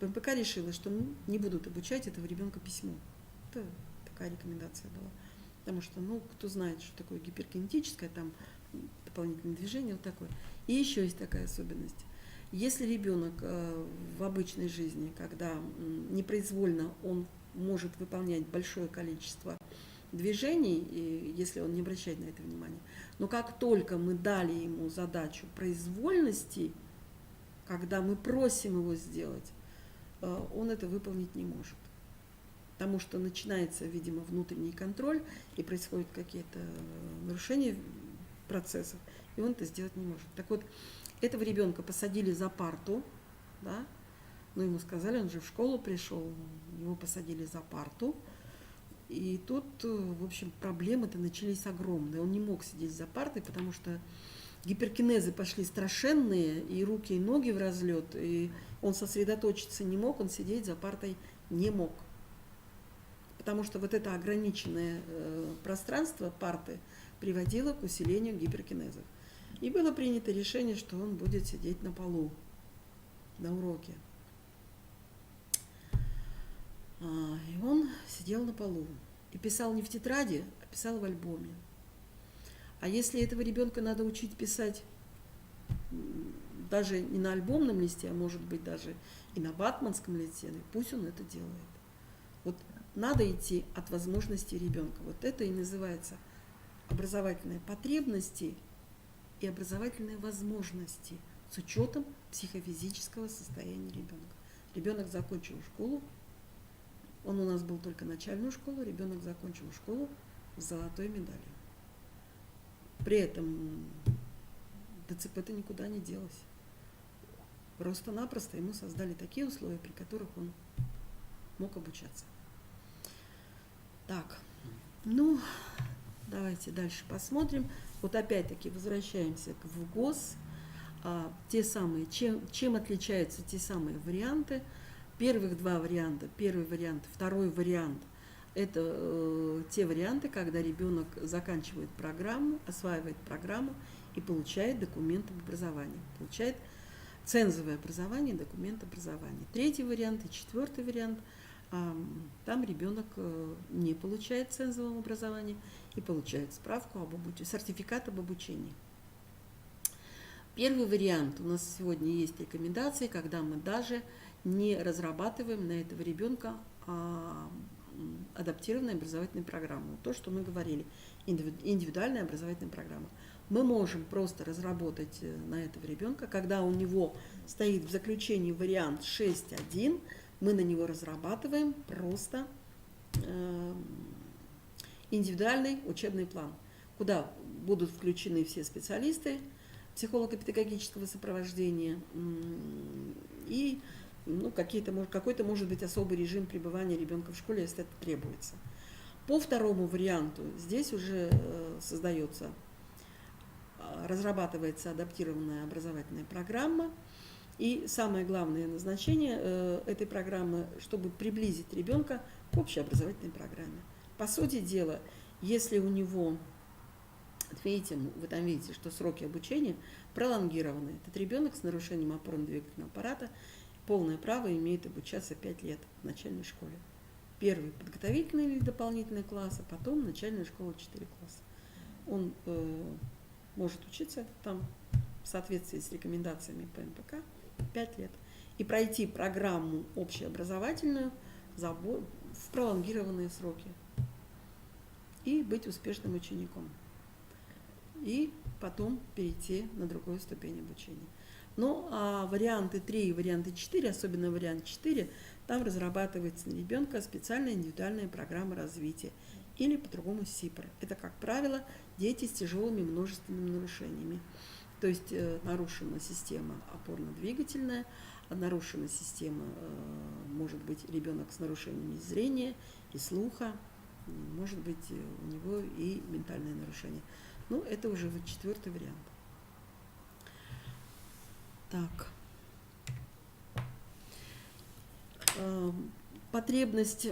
S1: ПМПК решила, что не будут обучать этого ребенка письму. Это такая рекомендация была. Потому что, кто знает, что такое гиперкинетическое, там дополнительное движение, вот такое. И еще есть такая особенность. Если ребенок в обычной жизни, когда непроизвольно он может выполнять большое количество движений, и если он не обращает на это внимания, но как только мы дали ему задачу произвольности, когда мы просим его сделать, он это выполнить не может. Потому что начинается, видимо, внутренний контроль, и происходят какие-то нарушения процессов, и он это сделать не может. Так вот, этого ребенка посадили за парту, да, ему сказали, он же в школу пришел, его посадили за парту, и тут, в общем, проблемы-то начались огромные. Он не мог сидеть за партой, потому что гиперкинезы пошли страшенные, и руки, и ноги в разлет, и он сосредоточиться не мог, он сидеть за партой не мог. Потому что вот это ограниченное пространство парты приводило к усилению гиперкинезов. И было принято решение, что он будет сидеть на полу на уроке. И он сидел на полу и писал не в тетради, а писал в альбоме. А если этого ребенка надо учить писать даже не на альбомном листе, а может быть даже и на ватманском листе, пусть он это делает. Вот надо идти от возможностей ребенка. Вот это и называется образовательные потребности и образовательные возможности с учетом психофизического состояния ребенка. Ребенок закончил школу, он у нас был только начальную школу, ребенок закончил школу с золотой медалью. При этом ДЦП-то никуда не делось. Просто-напросто ему создали такие условия, при которых он мог обучаться. Так, давайте дальше посмотрим. Вот опять-таки возвращаемся к ВГОС. Те самые, чем отличаются те самые варианты. Первых два варианта, первый вариант, второй вариант, это те варианты, когда ребенок заканчивает программу, осваивает программу и получает документ об образовании, получает цензовое образование, документ образования. Третий вариант и четвертый вариант, там ребенок не получает цензового образования и получает справку об сертификат об обучении. Первый вариант, у нас сегодня есть рекомендации, когда мы даже не разрабатываем на этого ребенка адаптированную образовательную программу. То, что мы говорили, индивидуальная образовательная программа. Мы можем просто разработать на этого ребенка, когда у него стоит в заключении вариант 6.1, мы на него разрабатываем просто индивидуальный учебный план, куда будут включены все специалисты психолого-педагогического сопровождения и какой-то может быть особый режим пребывания ребенка в школе, если это требуется. По второму варианту здесь уже разрабатывается адаптированная образовательная программа. И самое главное назначение этой программы, чтобы приблизить ребенка к общеобразовательной программе. По сути дела, если у него, вы там видите, что сроки обучения пролонгированы, этот ребенок с нарушением опорно-двигательного аппарата полное право имеет обучаться 5 лет в начальной школе. Первый подготовительный или дополнительный класс, а потом начальная школа 4 класса. Он может учиться там в соответствии с рекомендациями ПМПК 5 лет и пройти программу общеобразовательную в пролонгированные сроки и быть успешным учеником. И потом перейти на другую ступень обучения. А варианты 3 и варианты 4, особенно вариант 4, там разрабатывается на ребенка специальная индивидуальная программа развития или по-другому СИПР. Это, как правило, дети с тяжелыми множественными нарушениями. То есть нарушена система опорно-двигательная, нарушена система, может быть, ребенок с нарушениями зрения и слуха, может быть, у него и ментальное нарушение. Это уже вот 4-й вариант. Так. Потребность,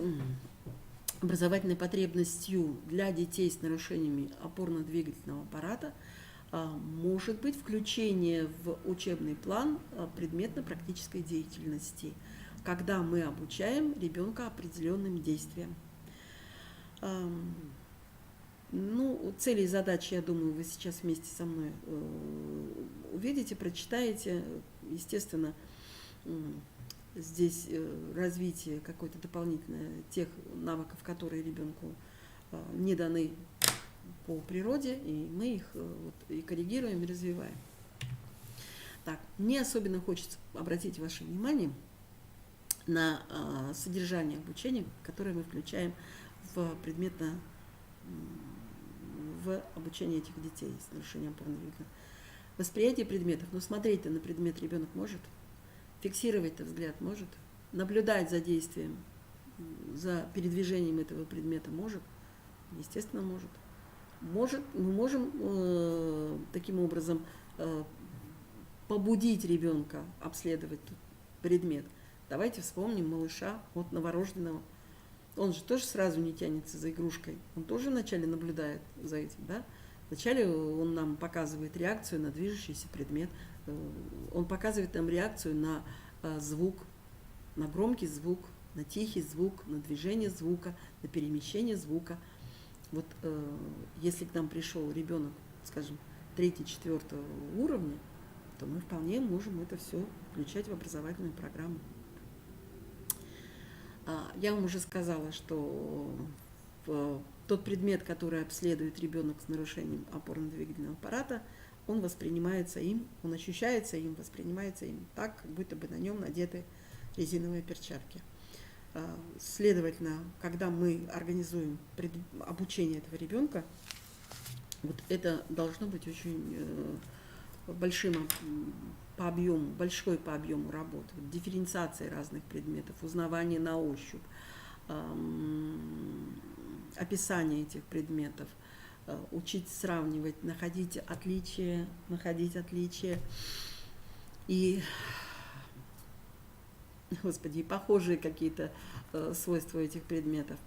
S1: образовательной потребностью для детей с нарушениями опорно-двигательного аппарата может быть включение в учебный план предметно-практической деятельности, когда мы обучаем ребенка определенным действиям. Ну, цели и задачи, я думаю, вы сейчас вместе со мной увидите, прочитаете. Естественно, здесь развитие какое-то дополнительное тех навыков, которые ребенку не даны по природе, и мы их и коррегируем, и развиваем. Так, мне особенно хочется обратить ваше внимание на содержание обучения, которое мы включаем в обучение этих детей с нарушением опорно-двигательного. Восприятие предметов. Ну, смотреть-то на предмет ребенок может, фиксировать-то взгляд может, наблюдать за действием, за передвижением этого предмета может, естественно, может. Мы можем таким образом побудить ребенка обследовать предмет. Давайте вспомним малыша, вот новорожденного. Он же тоже сразу не тянется за игрушкой. Он тоже вначале наблюдает за этим, да? Вначале он нам показывает реакцию на движущийся предмет. Он показывает нам реакцию на звук, на громкий звук, на тихий звук, на движение звука, на перемещение звука. Вот если к нам пришел ребенок, скажем, 3-4 уровня, то мы вполне можем это все включать в образовательную программу. Я вам уже сказала, что тот предмет, который обследует ребенок с нарушением опорно-двигательного аппарата, он воспринимается им, он ощущается им, воспринимается им так, как будто бы на нем надеты резиновые перчатки. Следовательно, когда мы организуем обучение этого ребенка, вот это должно быть очень большой по объему работы, дифференциация разных предметов, узнавание на ощупь, описание этих предметов, учить сравнивать, находить отличия и, и похожие какие-то свойства этих предметов.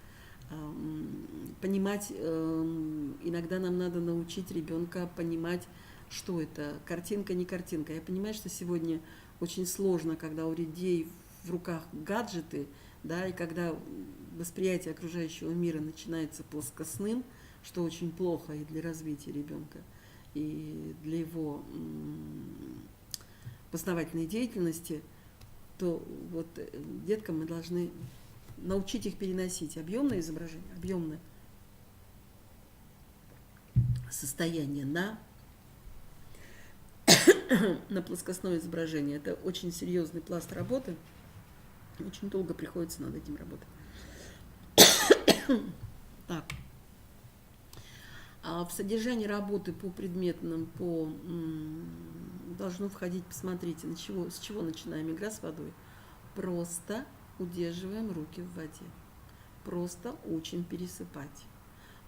S1: Понимать, иногда нам надо научить ребенка понимать, что это, картинка, не картинка. Я понимаю, что сегодня очень сложно, когда у людей в руках гаджеты, да, и когда восприятие окружающего мира начинается плоскостным, что очень плохо и для развития ребенка, и для его познавательной деятельности, то вот деткам мы должны научить их переносить объемное изображение, объемное состояние на плоскостное изображение. Это очень серьезный пласт работы. Очень долго приходится над этим работать. Так. А в содержание работы по предметным, должно входить, посмотрите, с чего начинаем игра с водой. Просто удерживаем руки в воде. Просто учим пересыпать.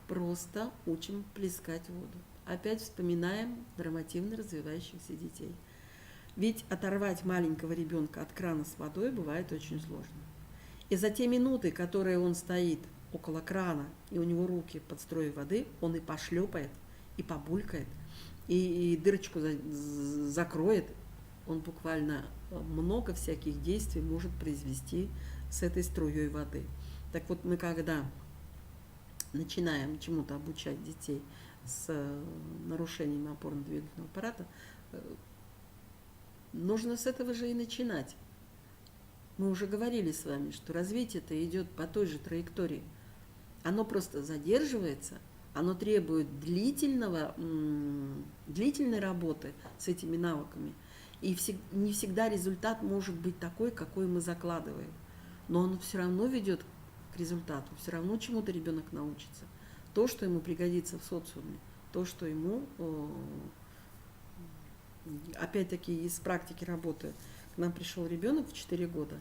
S1: Просто учим плескать воду. Опять вспоминаем нормативно развивающихся детей. Ведь оторвать маленького ребенка от крана с водой бывает очень сложно. И за те минуты, которые он стоит около крана, и у него руки под струей воды, он и пошлепает, и побулькает, и дырочку закроет. Он буквально много всяких действий может произвести с этой струей воды. Так вот, мы когда начинаем чему-то обучать детей с нарушением опорно-двигательного аппарата, нужно с этого же и начинать. Мы уже говорили с вами, что развитие-то идет по той же траектории. Оно просто задерживается, оно требует длительной работы с этими навыками. И не всегда результат может быть такой, какой мы закладываем. Но он все равно ведет к результату, все равно чему-то ребенок научится. То, что ему пригодится в социуме, то, что ему, опять-таки, из практики работы. К нам пришел ребенок в 4 года.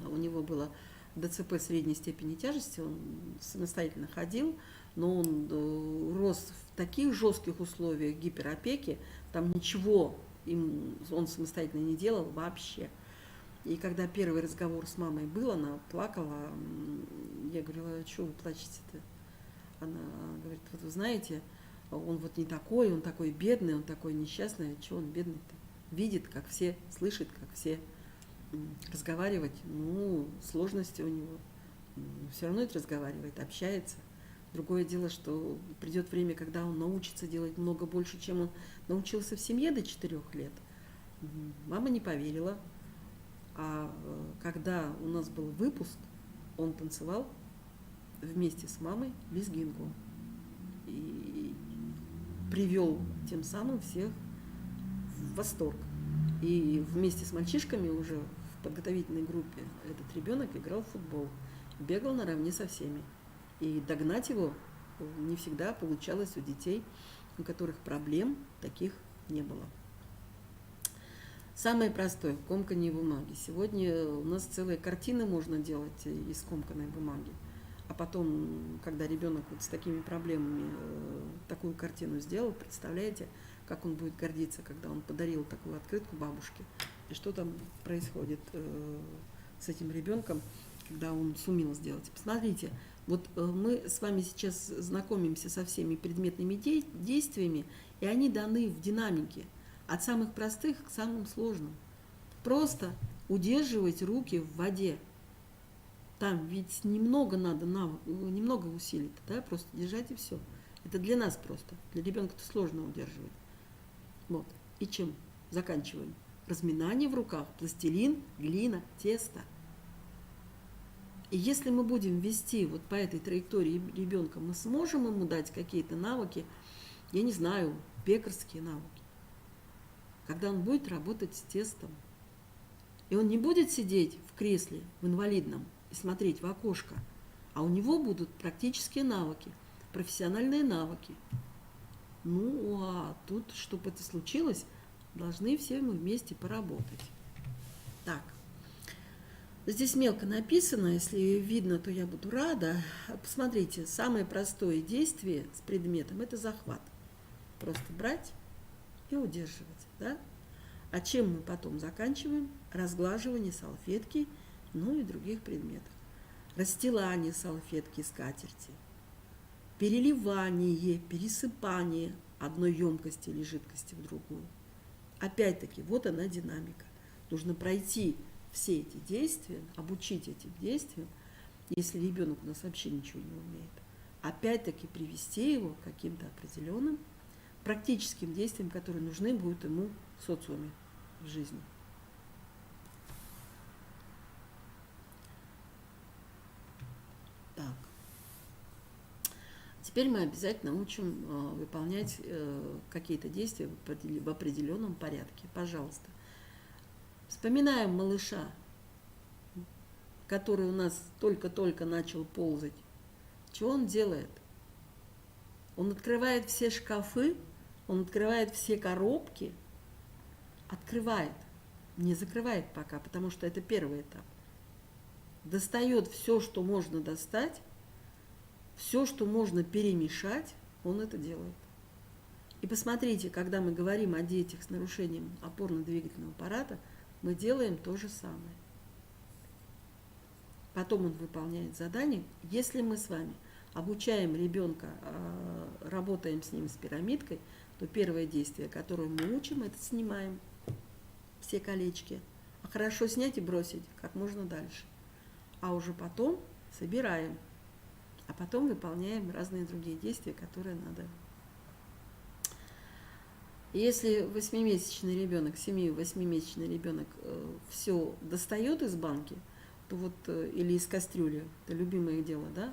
S1: У него было ДЦП средней степени тяжести, он самостоятельно ходил, но он рос в таких жестких условиях гиперопеки, там ничего он самостоятельно не делал вообще. И когда первый разговор с мамой был, она плакала. Я говорила: что вы плачете-то? Она говорит: вот вы знаете, он вот не такой, он такой бедный, он такой несчастный. Чего он бедный-то? Видит, как все, слышит, как все разговаривать. Ну, сложности у него. Все равно это разговаривает, общается. Другое дело, что придет время, когда он научится делать много больше, чем он научился в семье до 4 лет. Мама не поверила. А когда у нас был выпуск, он танцевал вместе с мамой лезгинку. И привел тем самым всех в восторг. И вместе с мальчишками уже в подготовительной группе этот ребенок играл в футбол. Бегал наравне со всеми. И догнать его не всегда получалось у детей, у которых проблем таких не было. Самое простое – комканье бумаги. Сегодня у нас целые картины можно делать из комканной бумаги. А потом, когда ребенок вот с такими проблемами такую картину сделал, представляете, как он будет гордиться, когда он подарил такую открытку бабушке. И что там происходит с этим ребенком, когда он сумел сделать. Посмотрите, вот мы с вами сейчас знакомимся со всеми предметными действиями, и они даны в динамике. От самых простых к самым сложным. Просто удерживать руки в воде. Там ведь немного надо, немного усилий, да, просто держать и все. Это для нас просто. Для ребенка-то сложно удерживать. Вот. И чем заканчиваем? Разминание в руках, пластилин, глина, тесто. И если мы будем вести вот по этой траектории ребенка, мы сможем ему дать какие-то навыки, я не знаю, пекарские навыки. Когда он будет работать с тестом. И он не будет сидеть в кресле, в инвалидном, и смотреть в окошко, а у него будут практические навыки, профессиональные навыки. Ну, а тут, чтобы это случилось, должны все мы вместе поработать. Так, здесь мелко написано, если видно, то я буду рада. Посмотрите, самое простое действие с предметом – это захват. Просто брать и удерживать. Да? А чем мы потом заканчиваем? Разглаживание салфетки, ну и других предметов. Расстилание салфетки, скатерти. Переливание, пересыпание одной емкости или жидкости в другую. Опять-таки, вот она динамика. Нужно пройти все эти действия, обучить этим действиям, если ребенок у нас вообще ничего не умеет. Опять-таки привести его к каким-то определенным практическим действиям, которые нужны будут ему в социуме, в жизни. Так. Теперь мы обязательно учим выполнять какие-то действия в определенном порядке. Пожалуйста. Вспоминаем малыша, который у нас только-только начал ползать. Что он делает? Он открывает все шкафы, он открывает все коробки, открывает, не закрывает пока, потому что это первый этап. Достает все, что можно достать, все, что можно перемешать, он это делает. И посмотрите, когда мы говорим о детях с нарушением опорно-двигательного аппарата, мы делаем то же самое. Потом он выполняет задание. Если мы с вами обучаем ребенка, работаем с ним с пирамидкой, то первое действие, которое мы учим, это снимаем все колечки. А хорошо снять и бросить как можно дальше. А уже потом собираем. А потом выполняем разные другие действия, которые надо. Если 8-месячный ребенок, 7-8-месячный ребенок все достает из банки, то вот, или из кастрюли, это любимое дело, да,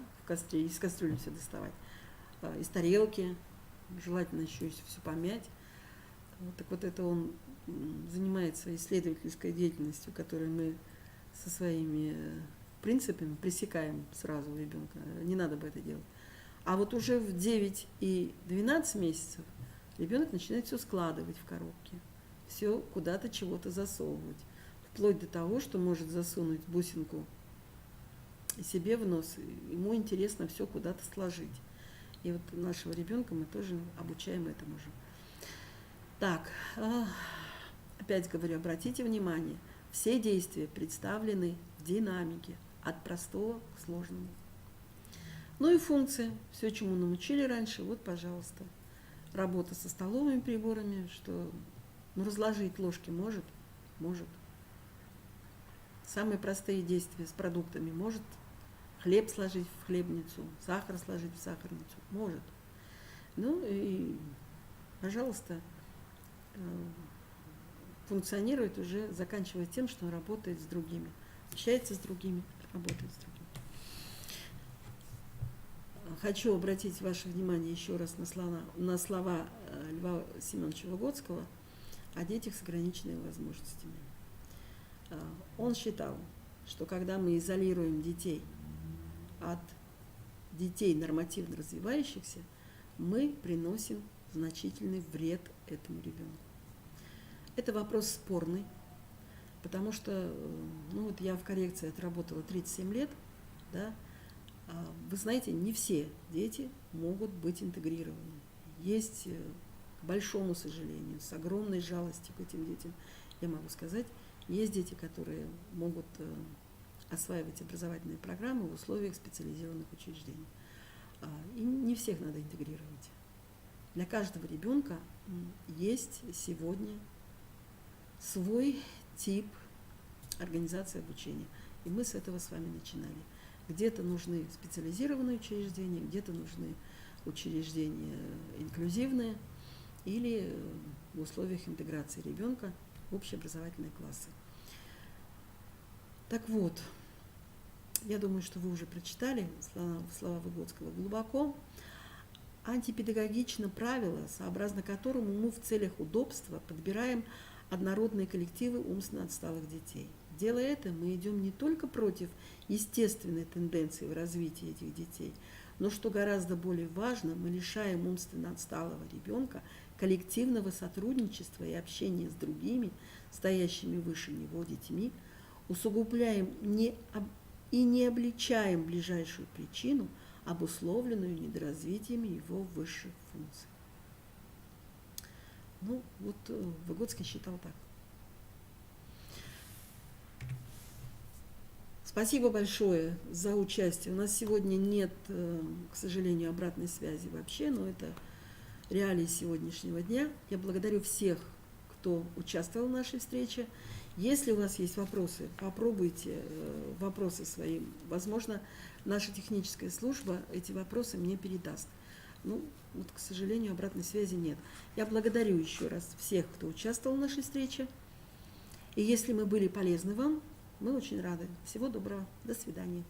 S1: из кастрюли все доставать, из тарелки, желательно еще все помять. Вот, так вот это он занимается исследовательской деятельностью, которую мы со своими принципами пресекаем сразу у ребенка. Не надо бы это делать. А вот уже в 9 и 12 месяцев ребенок начинает все складывать в коробки, все куда-то чего-то засовывать. Вплоть до того, что может засунуть бусинку себе в нос. Ему интересно все куда-то сложить. И вот нашего ребенка мы тоже обучаем этому же. Так, опять говорю, обратите внимание, Все действия представлены в динамике, от простого к сложному. Ну и функции. Все, чему научили раньше, вот, пожалуйста. Работа со столовыми приборами, что разложить ложки может? Может. Самые простые действия с продуктами может. Хлеб сложить в хлебницу, сахар сложить в сахарницу. Может. Ну и, пожалуйста, функционирует уже, заканчивая тем, что он работает с другими. Общается с другими, работает с другими. Хочу обратить ваше внимание еще раз на слова Льва Семеновича Выгодского о детях с ограниченными возможностями. Он считал, что когда мы изолируем детей от детей нормативно развивающихся, мы приносим значительный вред этому ребенку. Это вопрос спорный, потому что я в коррекции отработала 37 лет, да. Вы знаете, не все дети могут быть интегрированы. Есть, к большому сожалению, с огромной жалостью к этим детям, я могу сказать, есть дети, которые могут осваивать образовательные программы в условиях специализированных учреждений. И не всех надо интегрировать. Для каждого ребенка есть сегодня свой тип организации обучения. И мы с этого с вами начинали. Где-то нужны специализированные учреждения, где-то нужны учреждения инклюзивные или в условиях интеграции ребенка в общеобразовательные классы. Так вот, я думаю, что вы уже прочитали слова Выгодского глубоко. Антипедагогично правило, сообразно которому мы в целях удобства подбираем однородные коллективы умственно отсталых детей. Делая это, мы идем не только против естественной тенденции в развитии этих детей, но, что гораздо более важно, мы лишаем умственно отсталого ребенка коллективного сотрудничества и общения с другими, стоящими выше него детьми, усугубляем и не обличаем ближайшую причину, обусловленную недоразвитием его высших функций. Выгодский считал так. Спасибо большое за участие. У нас сегодня нет, к сожалению, обратной связи вообще, но это реалии сегодняшнего дня. Я благодарю всех, кто участвовал в нашей встрече. Если у вас есть вопросы, попробуйте вопросы свои. Возможно, наша техническая служба эти вопросы мне передаст. К сожалению, обратной связи нет. Я благодарю еще раз всех, кто участвовал в нашей встрече. И если мы были полезны вам, мы очень рады. Всего доброго. До свидания.